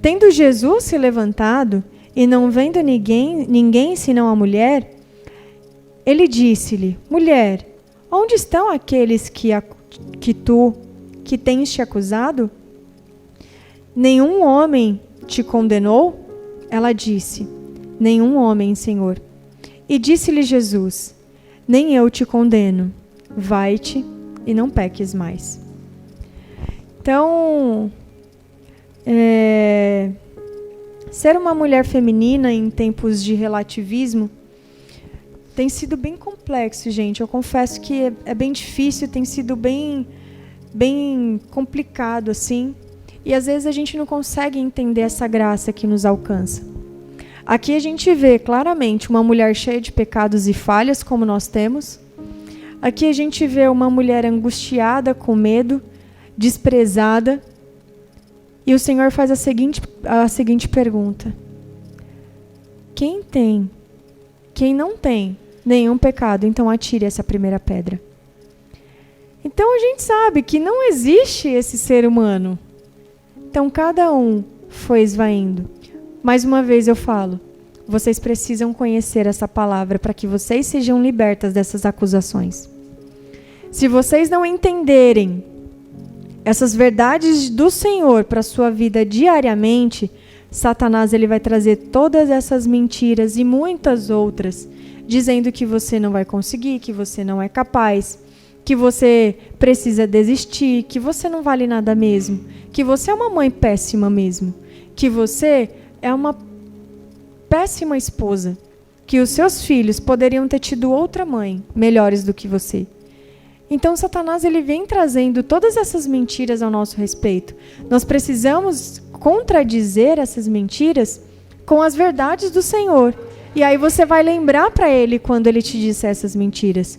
Tendo Jesus se levantado, e não vendo ninguém senão a mulher, ele disse-lhe: Mulher, onde estão aqueles que tens te acusado? Nenhum homem te condenou? Ela disse: Nenhum homem, Senhor. E disse-lhe Jesus: Nem eu te condeno. Vai-te e não peques mais. Então, ser uma mulher feminina em tempos de relativismo tem sido bem complexo, gente. Eu confesso que é bem difícil, tem sido bem complicado, assim. E às vezes a gente não consegue entender essa graça que nos alcança. Aqui a gente vê claramente uma mulher cheia de pecados e falhas, como nós temos. Aqui a gente vê uma mulher angustiada, com medo, desprezada. E o Senhor faz a seguinte pergunta: quem não tem nenhum pecado, então atire essa primeira pedra. Então a gente sabe que não existe esse ser humano. Então cada um foi esvaindo. Mais uma vez eu falo, vocês precisam conhecer essa palavra para que vocês sejam libertas dessas acusações. Se vocês não entenderem essas verdades do Senhor para a sua vida diariamente, Satanás ele vai trazer todas essas mentiras e muitas outras, dizendo que você não vai conseguir, que você não é capaz, que você precisa desistir, que você não vale nada mesmo, que você é uma mãe péssima mesmo, que você é uma péssima esposa, que os seus filhos poderiam ter tido outra mãe, melhores do que você. Então, Satanás ele vem trazendo todas essas mentiras ao nosso respeito. Nós precisamos contradizer essas mentiras com as verdades do Senhor. E aí você vai lembrar para ele quando ele te disser essas mentiras.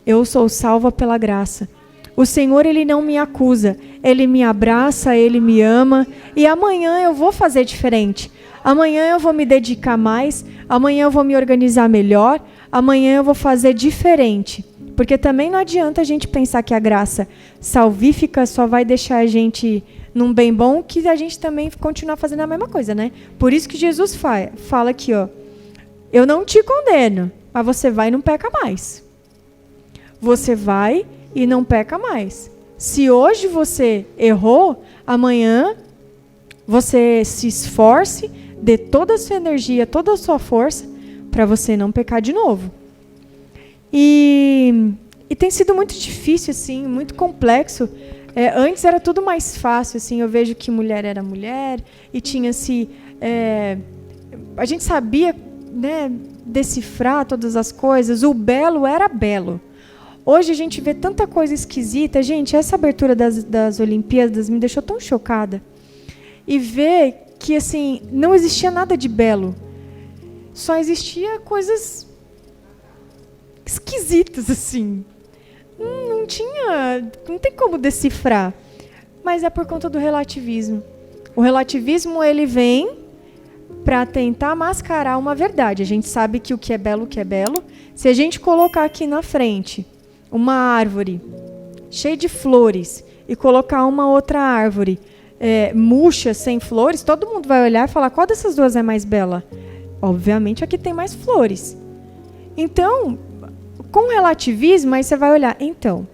Eu sou salva pela graça. O Senhor ele não me acusa. Ele me abraça, ele me ama. E amanhã eu vou fazer diferente. Amanhã eu vou me dedicar mais. Amanhã eu vou me organizar melhor. Amanhã eu vou fazer diferente. Porque também não adianta a gente pensar que a graça salvífica só vai deixar a gente num bem bom, que a gente também continuar fazendo a mesma coisa, né? Por isso que Jesus fala aqui, ó, eu não te condeno, mas você vai e não peca mais. Você vai e não peca mais. Se hoje você errou, amanhã você se esforce, dê toda a sua energia, toda a sua força para você não pecar de novo. E tem sido muito difícil, assim, muito complexo. Antes era tudo mais fácil, assim, eu vejo que mulher era mulher e tinha-se... a gente sabia, né, decifrar todas as coisas, o belo era belo. Hoje a gente vê tanta coisa esquisita. Gente, essa abertura das Olimpíadas me deixou tão chocada. E ver que, assim, não existia nada de belo. Só existia coisas esquisitas, assim. Não tem como decifrar. Mas é por conta do relativismo. O relativismo, ele vem para tentar mascarar uma verdade. A gente sabe que o que é belo, se a gente colocar aqui na frente uma árvore cheia de flores e colocar uma outra árvore murcha, sem flores, todo mundo vai olhar e falar, qual dessas duas é mais bela? Obviamente, a que tem mais flores. Então, com relativismo, aí você vai olhar, então,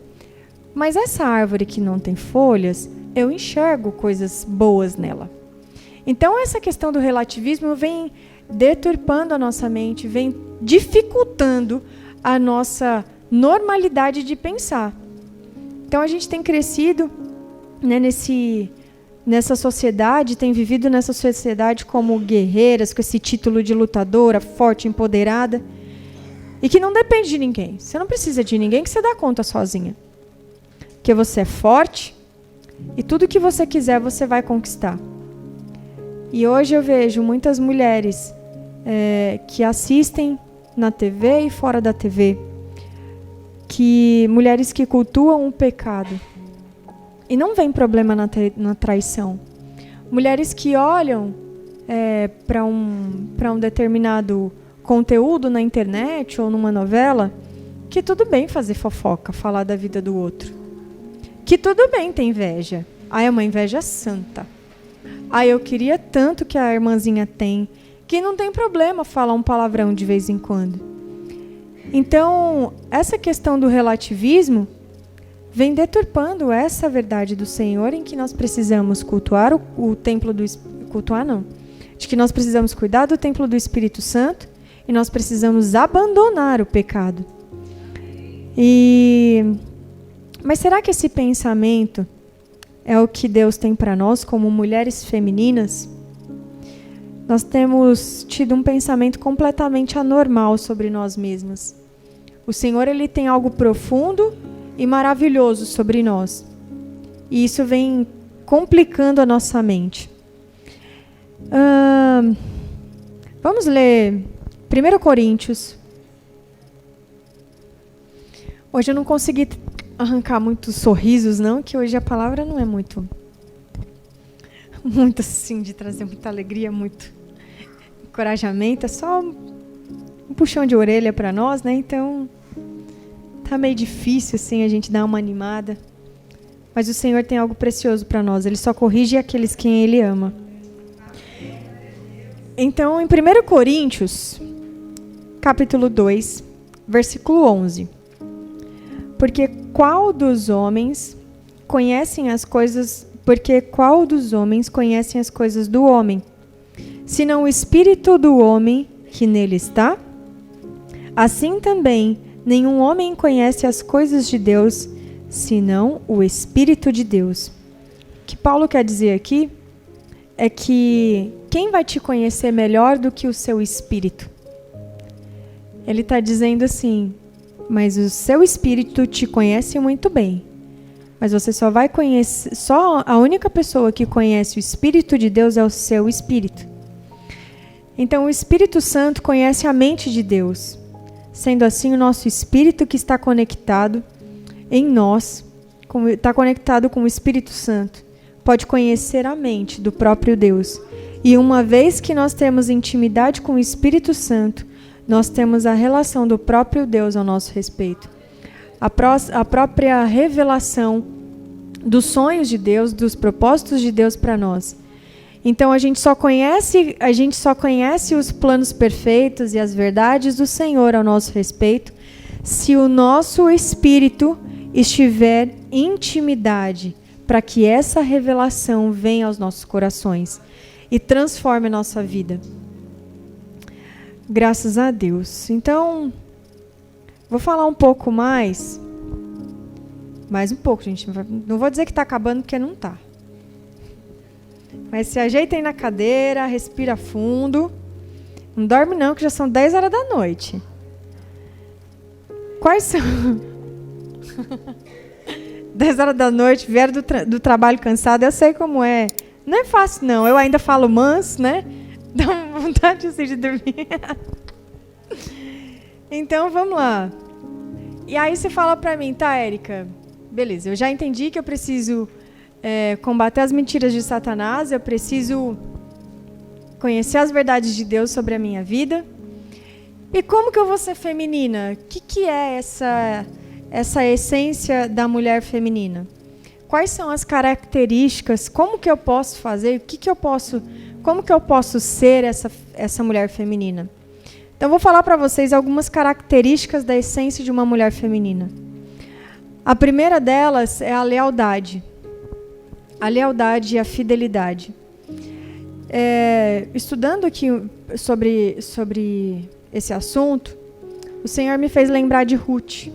mas essa árvore que não tem folhas, eu enxergo coisas boas nela. Então, essa questão do relativismo vem deturpando a nossa mente, vem dificultando a nossa normalidade de pensar. Então, a gente tem crescido, né, nessa sociedade, tem vivido nessa sociedade como guerreiras, com esse título de lutadora, forte, empoderada, e que não depende de ninguém. Você não precisa de ninguém, que você dá conta sozinha. Porque você é forte e tudo que você quiser você vai conquistar. E hoje eu vejo muitas mulheres que assistem na TV e fora da TV, mulheres que cultuam o pecado. E não vem problema na traição. Mulheres que olham para um determinado conteúdo na internet ou numa novela, que tudo bem fazer fofoca, falar da vida do outro. Que tudo bem ter inveja. É uma inveja santa. Eu queria tanto que a irmãzinha tem, que não tem problema falar um palavrão de vez em quando. Então, essa questão do relativismo vem deturpando essa verdade do Senhor, em que nós precisamos cultuar o templo do cultuar não, de que nós precisamos cuidar do templo do Espírito Santo e nós precisamos abandonar o pecado. Mas será que esse pensamento é o que Deus tem para nós como mulheres femininas? Nós temos tido um pensamento completamente anormal sobre nós mesmas. O Senhor, ele tem algo profundo e maravilhoso sobre nós. E isso vem complicando a nossa mente. Vamos ler 1 Coríntios. Hoje eu não consegui arrancar muitos sorrisos, não, que hoje a palavra não é muito assim, de trazer muita alegria, muito encorajamento, é só um puxão de orelha para nós, né? Então, tá meio difícil assim a gente dar uma animada. Mas o Senhor tem algo precioso para nós, ele só corrige aqueles quem ele ama. Então, em 1 Coríntios, capítulo 2, versículo 11. Porque qual dos homens conhecem as coisas do homem, senão o espírito do homem que nele está? Assim também, nenhum homem conhece as coisas de Deus, senão o Espírito de Deus. O que Paulo quer dizer aqui é que quem vai te conhecer melhor do que o seu espírito? Ele está dizendo assim, mas o seu espírito te conhece muito bem. Mas você só vai conhecer, só a única pessoa que conhece o Espírito de Deus é o seu espírito. Então o Espírito Santo conhece a mente de Deus. Sendo assim, o nosso espírito que está conectado em nós, está conectado com o Espírito Santo, pode conhecer a mente do próprio Deus. E uma vez que nós temos intimidade com o Espírito Santo, nós temos a relação do próprio Deus ao nosso respeito. A própria revelação dos sonhos de Deus, dos propósitos de Deus para nós. Então a gente só conhece os planos perfeitos e as verdades do Senhor ao nosso respeito se o nosso espírito estiver em intimidade, para que essa revelação venha aos nossos corações e transforme a nossa vida. Graças a Deus. Então, vou falar um pouco mais um pouco, gente. Não vou dizer que está acabando, porque não está. Mas se ajeitem na cadeira, respira fundo. Não dorme não, que já são 10 horas da noite. Quais são... 10 horas da noite, vieram do trabalho cansado, eu sei como é. Não é fácil, não. Eu ainda falo manso, né? Dá vontade assim, de dormir. Então, vamos lá. E aí você fala pra mim, tá, Érica? Beleza, eu já entendi que eu preciso combater as mentiras de Satanás, eu preciso conhecer as verdades de Deus sobre a minha vida. E como que eu vou ser feminina? O que é essa essência da mulher feminina? Quais são as características? Como que eu posso fazer? Como que eu posso ser essa mulher feminina? Então, vou falar para vocês algumas características da essência de uma mulher feminina. A primeira delas é a lealdade. A lealdade e a fidelidade. Estudando aqui sobre esse assunto, o Senhor me fez lembrar de Ruth.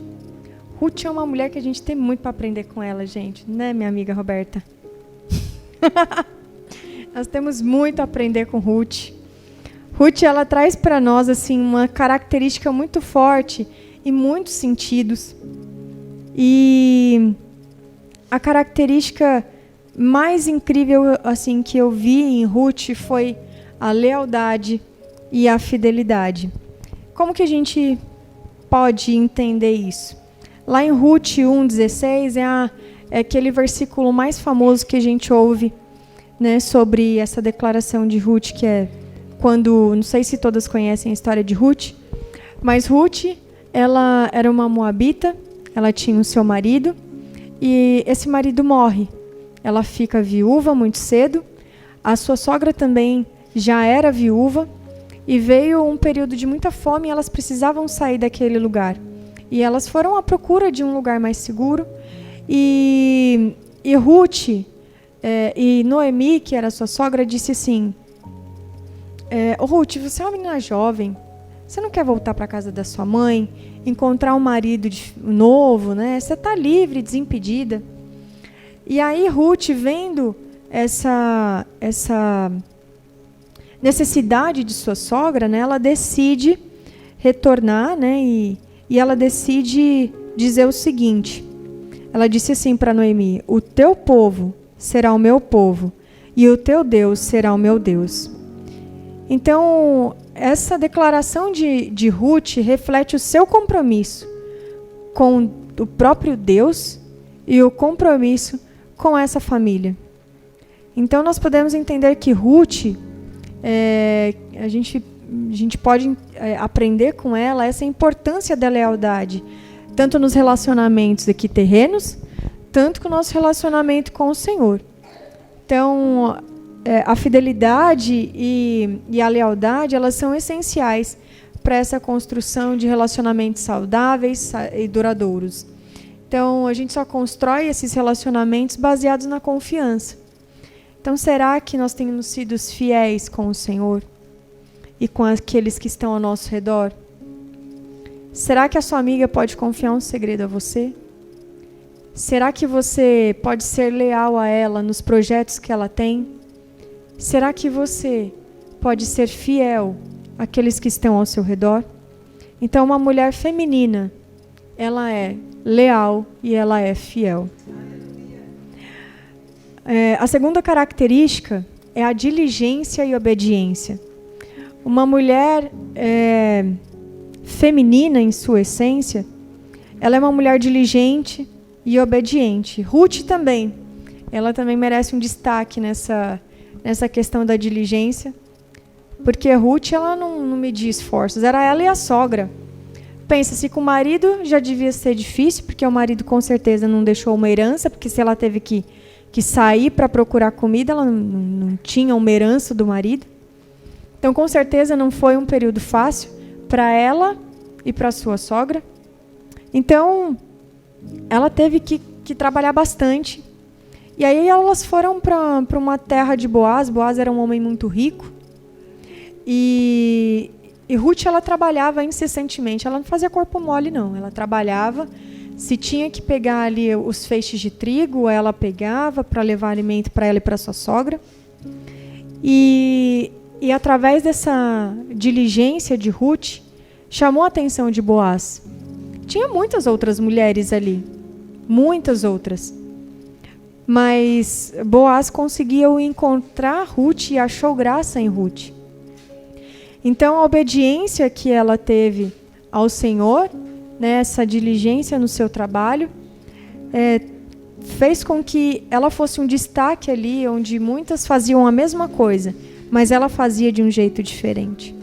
Ruth é uma mulher que a gente tem muito para aprender com ela, gente. Né, minha amiga Roberta? Nós temos muito a aprender com Ruth. Ruth, ela traz para nós assim, uma característica muito forte em muitos sentidos. E a característica mais incrível assim, que eu vi em Ruth foi a lealdade e a fidelidade. Como que a gente pode entender isso? Lá em Ruth 1,16 é aquele versículo mais famoso que a gente ouve né, sobre essa declaração de Ruth, que é quando, não sei se todas conhecem a história de Ruth, mas Ruth, ela era uma moabita, ela tinha o seu marido, e esse marido morre. Ela fica viúva muito cedo, a sua sogra também já era viúva, e veio um período de muita fome e elas precisavam sair daquele lugar. E elas foram à procura de um lugar mais seguro, e Ruth e Noemi, que era sua sogra, disse assim, Ruth, você é uma menina jovem, você não quer voltar para a casa da sua mãe, encontrar um marido novo, né? Você está livre, desimpedida. E aí Ruth, vendo essa necessidade de sua sogra, né, ela decide retornar, né, e ela decide dizer o seguinte, ela disse assim para Noemi, o teu povo será o meu povo, e o teu Deus será o meu Deus. Então, essa declaração de Ruth reflete o seu compromisso com o próprio Deus e o compromisso com essa família. Então, nós podemos entender que Ruth, a gente pode aprender com ela essa importância da lealdade, tanto nos relacionamentos aqui terrenos, tanto com o nosso relacionamento com o Senhor. Então, a fidelidade e a lealdade, elas são essenciais para essa construção de relacionamentos saudáveis e duradouros. Então, a gente só constrói esses relacionamentos baseados na confiança. Então, será que nós temos sido fiéis com o Senhor e com aqueles que estão ao nosso redor? Será que a sua amiga pode confiar um segredo a você? Será que você pode ser leal a ela nos projetos que ela tem? Será que você pode ser fiel àqueles que estão ao seu redor? Então, uma mulher feminina, ela é leal e ela é fiel. A segunda característica é a diligência e obediência. Uma mulher feminina em sua essência, ela é uma mulher diligente e obediente. Ruth também, ela também merece um destaque nessa questão da diligência, porque Ruth, ela não media esforços, era ela e a sogra. Pensa-se que o marido já devia ser difícil, porque o marido com certeza não deixou uma herança, porque se ela teve que sair para procurar comida, ela não tinha uma herança do marido. Então, com certeza, não foi um período fácil para ela e para sua sogra. Então, ela teve que trabalhar bastante. E aí elas foram para uma terra de Boaz. Boaz era um homem muito rico. E Ruth, ela trabalhava incessantemente. Ela não fazia corpo mole, não. Ela trabalhava. Se tinha que pegar ali os feixes de trigo, ela pegava para levar alimento para ela e para sua sogra. E através dessa diligência de Ruth, chamou a atenção de Boaz. Tinha muitas outras mulheres ali. Muitas outras. Mas Boaz conseguiu encontrar Ruth e achou graça em Ruth. Então, a obediência que ela teve ao Senhor, né, essa diligência no seu trabalho, fez com que ela fosse um destaque ali, onde muitas faziam a mesma coisa, mas ela fazia de um jeito diferente.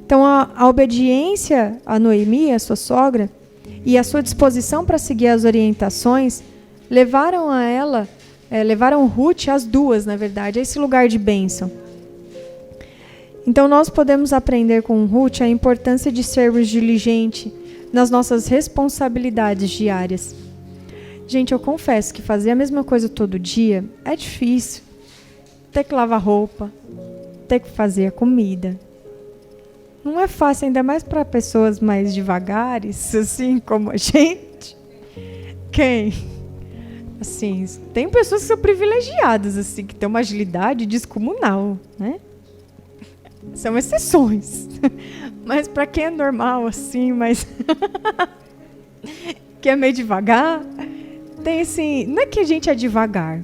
Então, a obediência a Noemi, a sua sogra, e a sua disposição para seguir as orientações, levaram Ruth, as duas, na verdade, a esse lugar de bênção. Então, nós podemos aprender com Ruth a importância de sermos diligentes nas nossas responsabilidades diárias. Gente, eu confesso que fazer a mesma coisa todo dia é difícil. Ter que lavar roupa, ter que fazer a comida. Não é fácil, ainda mais para pessoas mais devagares, assim como a gente. Quem? Assim, tem pessoas que são privilegiadas, assim, que têm uma agilidade descomunal, né? São exceções. Mas para quem é normal, assim, mas que é meio devagar, tem assim, não é que a gente é devagar.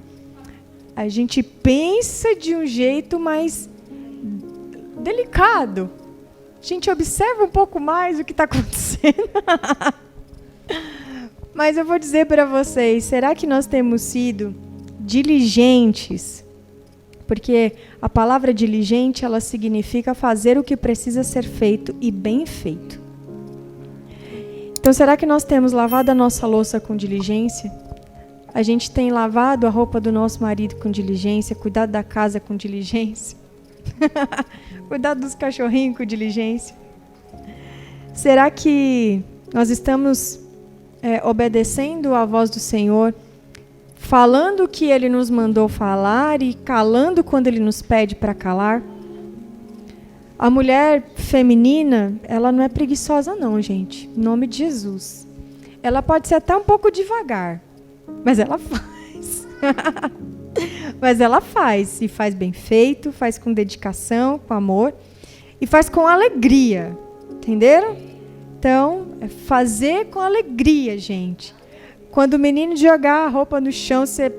A gente pensa de um jeito mais delicado. A gente observa um pouco mais o que está acontecendo. Mas eu vou dizer para vocês, será que nós temos sido diligentes Porque a palavra diligente, ela significa fazer o que precisa ser feito e bem feito. Então, será que nós temos lavado a nossa louça com diligência? A gente tem lavado a roupa do nosso marido com diligência, cuidado da casa com diligência, cuidado dos cachorrinhos com diligência. Será que nós estamos obedecendo à voz do Senhor, falando o que Ele nos mandou falar e calando quando Ele nos pede para calar? A mulher feminina, ela não é preguiçosa não, gente. Em nome de Jesus. Ela pode ser até um pouco devagar, mas ela faz. Mas ela faz. E faz bem feito, faz com dedicação, com amor. E faz com alegria. Entenderam? Então, é fazer com alegria, gente. Quando o menino jogar a roupa no chão, você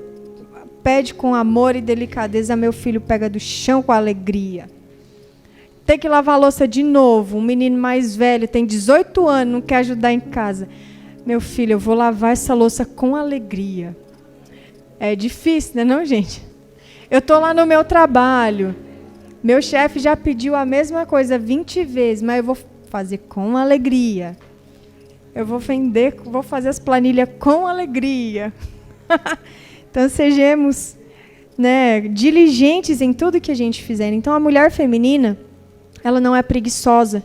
pede com amor e delicadeza, meu filho pega do chão com alegria. Tem que lavar a louça de novo. Um menino mais velho, tem 18 anos, não quer ajudar em casa. Meu filho, eu vou lavar essa louça com alegria. É difícil, né, não, gente? Eu estou lá no meu trabalho. Meu chefe já pediu a mesma coisa 20 vezes, mas eu vou fazer com alegria. Eu vou fazer as planilhas com alegria. Então, sejamos, né, diligentes em tudo que a gente fizer. Então, a mulher feminina, ela não é preguiçosa.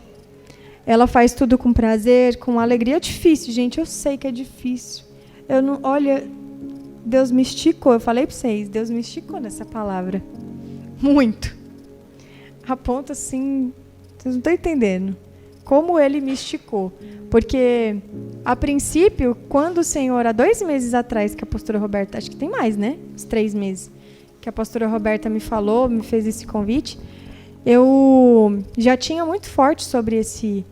Ela faz tudo com prazer, com alegria. É difícil, gente. Eu sei que é difícil. Olha, Deus me esticou. Eu falei para vocês, Deus me esticou nessa palavra. Muito. A ponto assim, vocês não estão entendendo como Ele me esticou. Porque, a princípio, quando o Senhor, há 2 meses atrás, que a pastora Roberta, acho que tem mais, né? Uns 3 meses, que a pastora Roberta me falou, me fez esse convite, eu já tinha muito forte sobre esse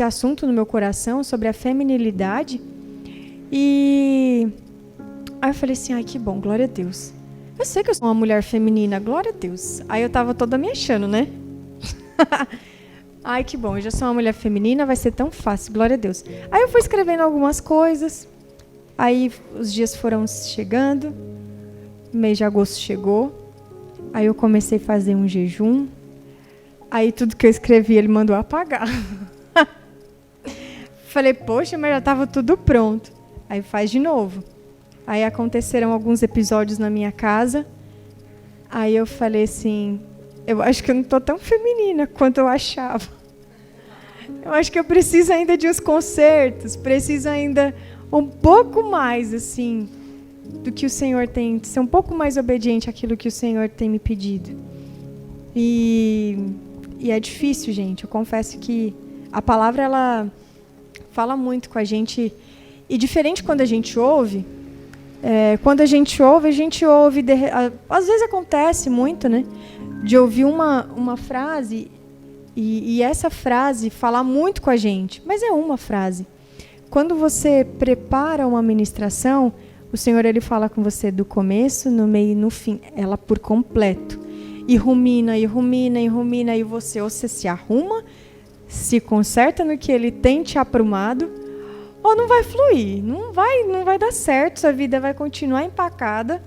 assunto no meu coração, sobre a feminilidade. E aí eu falei assim, ai, que bom, glória a Deus. Eu sei que eu sou uma mulher feminina, glória a Deus. Aí eu tava toda me achando, né? Ai, que bom, eu já sou uma mulher feminina, vai ser tão fácil, glória a Deus. Aí eu fui escrevendo algumas coisas, aí os dias foram chegando, o mês de agosto chegou, aí eu comecei a fazer um jejum, aí tudo que eu escrevi ele mandou apagar. Falei, poxa, mas já estava tudo pronto. Aí faz de novo. Aí aconteceram alguns episódios na minha casa, aí eu falei assim, eu acho que eu não estou tão feminina quanto eu achava. Eu acho que eu preciso ainda de uns consertos, preciso ainda um pouco mais, assim, do que o Senhor tem, ser um pouco mais obediente àquilo que o Senhor tem me pedido. E é difícil, gente. Eu confesso que a palavra, ela fala muito com a gente. E diferente quando a gente ouve, às vezes acontece muito, né? De ouvir uma frase e essa frase falar muito com a gente, mas é uma frase. Quando você prepara uma ministração, o Senhor, Ele fala com você do começo, no meio e no fim, ela por completo. E rumina, e você se arruma, se conserta no que Ele tem te aprumado, ou não vai fluir, não vai dar certo, sua vida vai continuar empacada.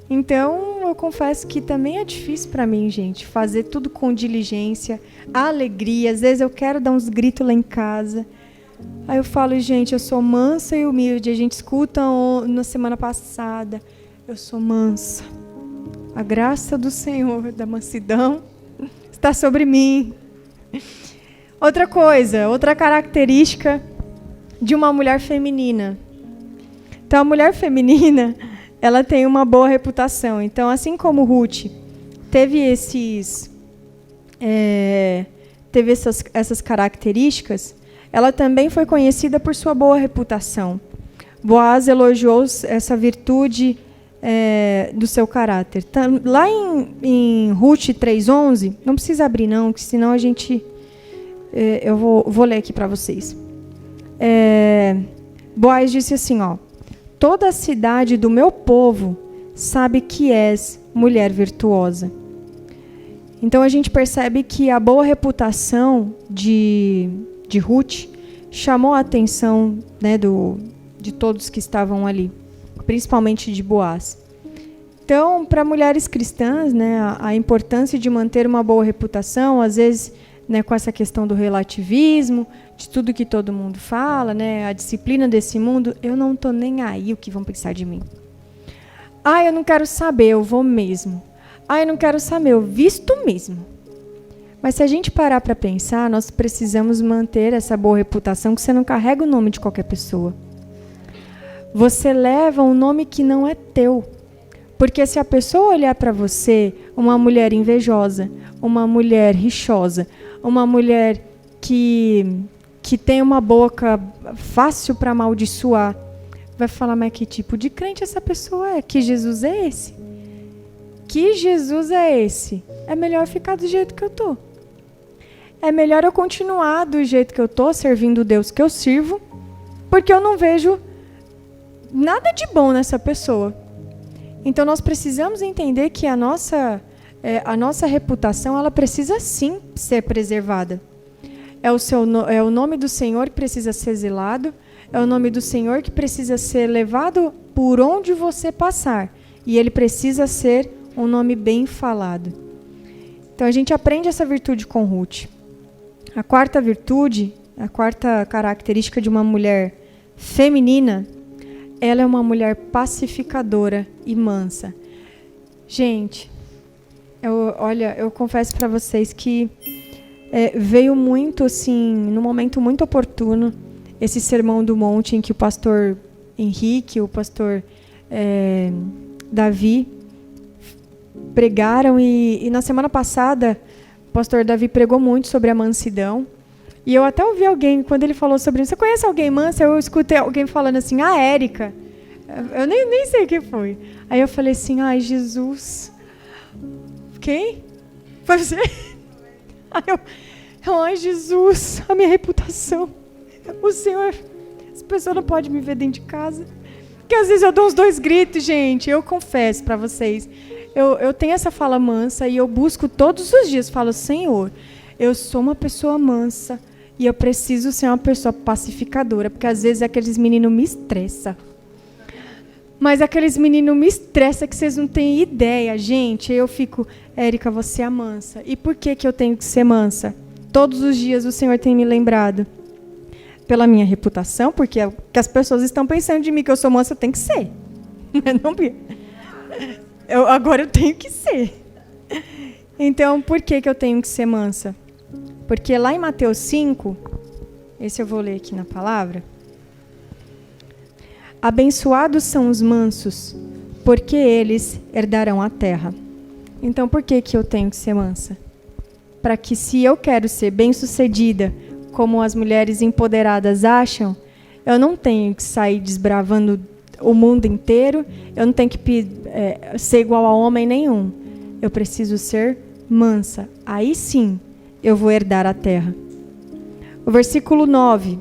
Então, eu confesso que também é difícil para mim, gente, fazer tudo com diligência, alegria. Às vezes eu quero dar uns gritos lá em casa. Aí eu falo, gente, eu sou mansa e humilde. A gente escuta na semana passada, eu sou mansa. A graça do Senhor, da mansidão, está sobre mim. Outra coisa, outra característica de uma mulher feminina. Então, a mulher feminina, ela tem uma boa reputação. Então, assim como Ruth teve essas características, ela também foi conhecida por sua boa reputação. Boaz elogiou essa virtude do seu caráter. Lá em Ruth 3:11, não precisa abrir não, que senão a gente... eu vou ler aqui para vocês. Boaz disse assim, ó: toda a cidade do meu povo sabe que és mulher virtuosa. Então a gente percebe que a boa reputação de Ruth chamou a atenção, né, de todos que estavam ali, principalmente de Boaz. Então, para mulheres cristãs, né, a importância de manter uma boa reputação, às vezes, né, com essa questão do relativismo, de tudo que todo mundo fala, né, a disciplina desse mundo, eu não estou nem aí o que vão pensar de mim. Eu não quero saber, eu vou mesmo. Eu não quero saber, eu visto mesmo. Mas se a gente parar para pensar, nós precisamos manter essa boa reputação, que você não carrega o nome de qualquer pessoa. Você leva um nome que não é teu. Porque se a pessoa olhar para você, uma mulher invejosa, uma mulher rixosa, uma mulher que tem uma boca fácil para amaldiçoar, vai falar, mas que tipo de crente essa pessoa é? Que Jesus é esse? Que Jesus é esse? É melhor ficar do jeito que eu tô. É melhor eu continuar do jeito que eu tô, servindo o Deus que eu sirvo, porque eu não vejo nada de bom nessa pessoa. Então, nós precisamos entender que a nossa reputação, ela precisa sim ser preservada. É o nome do Senhor que precisa ser zelado, é o nome do Senhor que precisa ser levado por onde você passar. E ele precisa ser um nome bem falado. Então, a gente aprende essa virtude com Ruth. A quarta virtude, a quarta característica de uma mulher feminina, ela é uma mulher pacificadora e mansa. Gente, eu confesso para vocês que veio muito, assim, num momento muito oportuno, esse sermão do monte em que o pastor Henrique, o pastor Davi pregaram. E na semana passada, o pastor Davi pregou muito sobre a mansidão. E eu até ouvi alguém, quando ele falou sobre isso, você conhece alguém mansa? Eu escutei alguém falando assim, Érica. Eu nem sei quem foi. Aí eu falei assim, ai, Jesus. Quem? Foi você? Ai, Jesus, a minha reputação. O Senhor, essa pessoa não pode me ver dentro de casa. Porque às vezes eu dou uns 2 gritos, gente. Eu confesso para vocês. Eu tenho essa fala mansa e eu busco todos os dias. Falo, Senhor, eu sou uma pessoa mansa. E eu preciso ser uma pessoa pacificadora, porque às vezes aqueles meninos me estressam. Mas aqueles meninos me estressam que vocês não têm ideia, gente. Eu fico, Érica, você é mansa. E por que eu tenho que ser mansa? Todos os dias o Senhor tem me lembrado. Pela minha reputação, porque é o que as pessoas estão pensando de mim, que eu sou mansa, eu tenho que ser. Agora eu tenho que ser. Então, por que eu tenho que ser mansa? Porque lá em Mateus 5, esse eu vou ler aqui na palavra. Abençoados são os mansos, porque eles herdarão a terra. Então, por que eu tenho que ser mansa? Para que, se eu quero ser bem-sucedida, como as mulheres empoderadas acham, eu não tenho que sair desbravando o mundo inteiro, eu não tenho que ser igual a homem nenhum. Eu preciso ser mansa. Aí sim, eu vou herdar a terra. O versículo 9.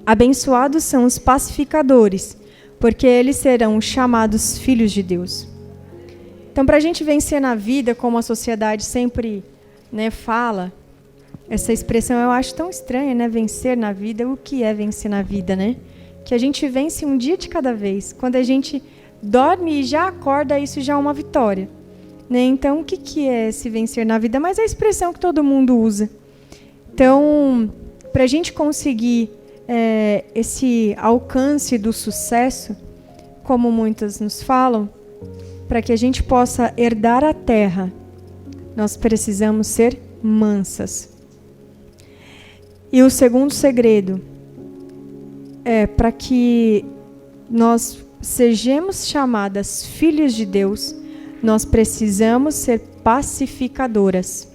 Abençoados são os pacificadores, porque eles serão chamados filhos de Deus. Então, para a gente vencer na vida, como a sociedade sempre, né, fala, essa expressão eu acho tão estranha, né? Vencer na vida. O que é vencer na vida, né? Que a gente vence um dia de cada vez. Quando a gente dorme e já acorda, isso já é uma vitória. Né? Então, o que é se vencer na vida? Mas é a expressão que todo mundo usa. Então, para a gente conseguir esse alcance do sucesso, como muitas nos falam, para que a gente possa herdar a terra, nós precisamos ser mansas. E o segundo segredo é para que nós sejamos chamadas filhas de Deus, nós precisamos ser pacificadoras.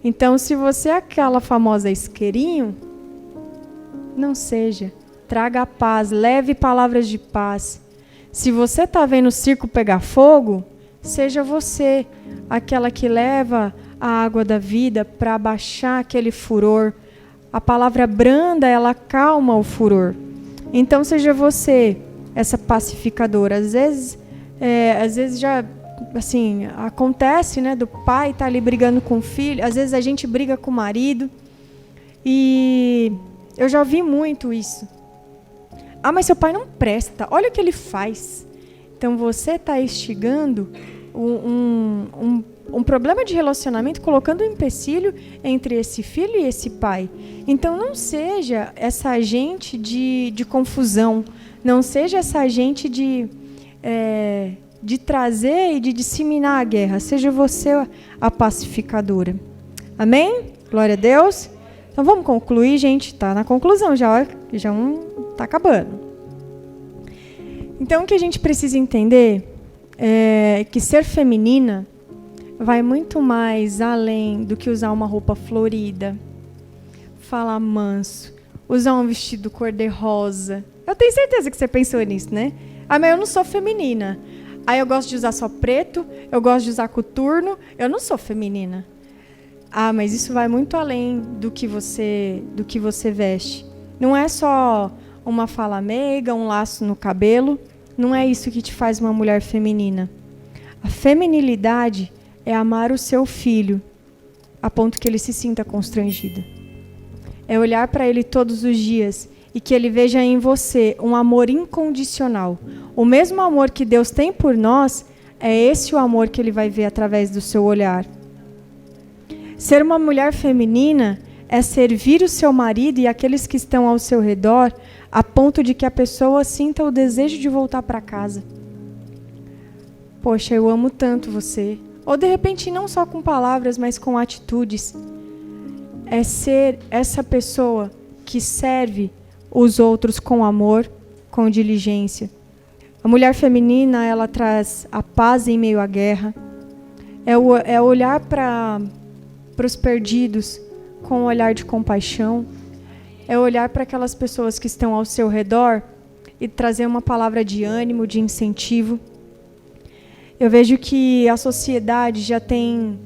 Então, se você é aquela famosa isqueirinho, não seja. Traga a paz, leve palavras de paz. Se você está vendo o circo pegar fogo, seja você aquela que leva a água da vida para abaixar aquele furor. A palavra branda, ela acalma o furor. Então, seja você essa pacificadora. Às vezes já, assim, acontece, né, do pai estar ali brigando com o filho. Às vezes a gente briga com o marido. E eu já ouvi muito isso. Mas seu pai não presta. Olha o que ele faz. Então você está instigando um problema de relacionamento, colocando um empecilho entre esse filho e esse pai. Então não seja essa agente de confusão, não seja essa agente de trazer e de disseminar a guerra. Seja você a pacificadora. Amém? Glória a Deus. Então vamos concluir, gente. Está na conclusão já está acabando. Então o que a gente precisa entender é que ser feminina vai muito mais além do que usar uma roupa florida, falar manso, usar um vestido cor-de-rosa. Eu tenho certeza que você pensou nisso, né? Ah, mas eu não sou feminina. Ah, eu gosto de usar só preto, eu gosto de usar coturno, eu não sou feminina. Ah, mas isso vai muito além do que você veste. Não é só uma fala meiga, um laço no cabelo. Não é isso que te faz uma mulher feminina. A feminilidade é amar o seu filho a ponto que ele se sinta constrangido. É olhar para ele todos os dias e que ele veja em você um amor incondicional. O mesmo amor que Deus tem por nós, é esse o amor que ele vai ver através do seu olhar. Ser uma mulher feminina é servir o seu marido e aqueles que estão ao seu redor a ponto de que a pessoa sinta o desejo de voltar para casa. Poxa, eu amo tanto você. Ou de repente não só com palavras, mas com atitudes. É ser essa pessoa que serve os outros com amor, com diligência. A mulher feminina, ela traz a paz em meio à guerra. É olhar para os perdidos com um olhar de compaixão. É olhar para aquelas pessoas que estão ao seu redor e trazer uma palavra de ânimo, de incentivo. Eu vejo que a sociedade já tem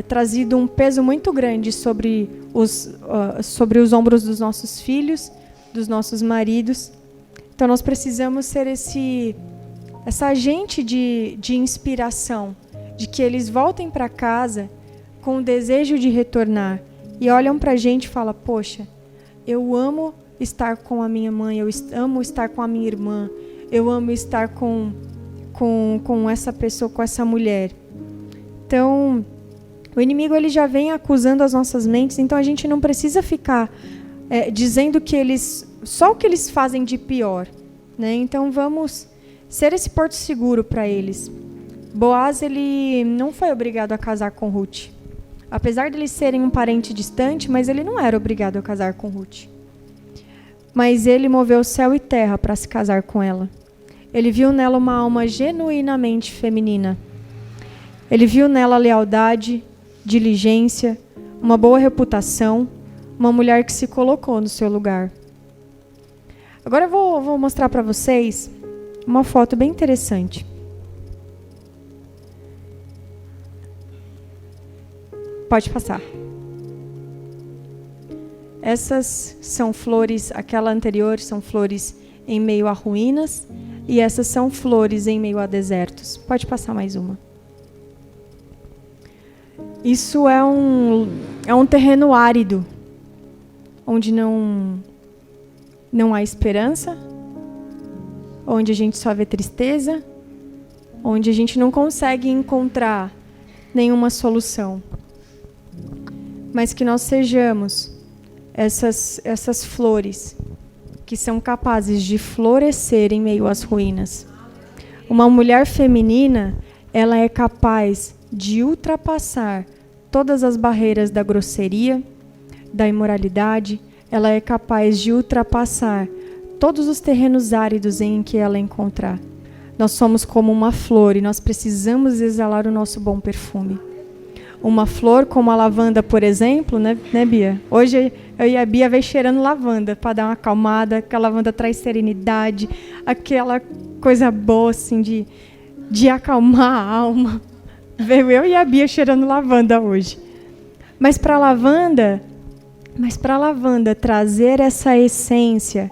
trazido um peso muito grande sobre os ombros dos nossos filhos, dos nossos maridos. Então nós precisamos ser essa agente de inspiração, de que eles voltem para casa com o desejo de retornar e olham para a gente e falam, poxa, eu amo estar com a minha mãe, eu amo estar com a minha irmã, eu amo estar com essa pessoa, com essa mulher. Então, o inimigo ele já vem acusando as nossas mentes, então a gente não precisa ficar dizendo que só o que eles fazem de pior, né? Então vamos ser esse porto seguro para eles. Boaz, ele não foi obrigado a casar com Ruth. Apesar de eles serem um parente distante, mas ele não era obrigado a casar com Ruth. Mas ele moveu céu e terra para se casar com ela. Ele viu nela uma alma genuinamente feminina. Ele viu nela lealdade, diligência, uma boa reputação, uma mulher que se colocou no seu lugar. Agora eu vou mostrar para vocês uma foto bem interessante. Pode passar. Essas são flores, aquela anterior são flores em meio a ruínas, e essas são flores em meio a desertos. Pode passar mais uma. Isso é um terreno árido, onde não há esperança, onde a gente só vê tristeza, onde a gente não consegue encontrar nenhuma solução. Mas que nós sejamos essas flores que são capazes de florescer em meio às ruínas. Uma mulher feminina, ela é capaz de ultrapassar todas as barreiras da grosseria, da imoralidade. Ela é capaz de ultrapassar todos os terrenos áridos em que ela encontrar. Nós somos como uma flor e nós precisamos exalar o nosso bom perfume. Uma flor como a lavanda, por exemplo, né, Bia? Hoje eu e a Bia veio cheirando lavanda para dar uma acalmada, que a lavanda traz serenidade, aquela coisa boa assim de acalmar a alma. Veio eu e a Bia cheirando lavanda hoje. Mas para a lavanda trazer essa essência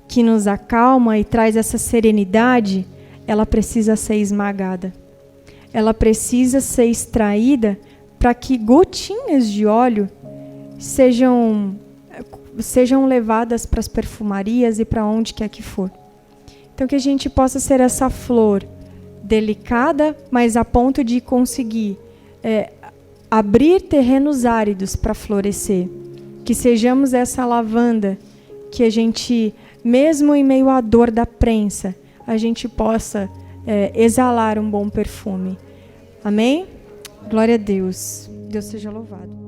que nos acalma e traz essa serenidade, ela precisa ser esmagada. Ela precisa ser extraída para que gotinhas de óleo sejam levadas para as perfumarias e para onde quer que for. Então, que a gente possa ser essa flor delicada, mas a ponto de conseguir abrir terrenos áridos para florescer. Que sejamos essa lavanda que a gente, mesmo em meio à dor da prensa, a gente possa exalar um bom perfume. Amém? Glória a Deus. Deus seja louvado.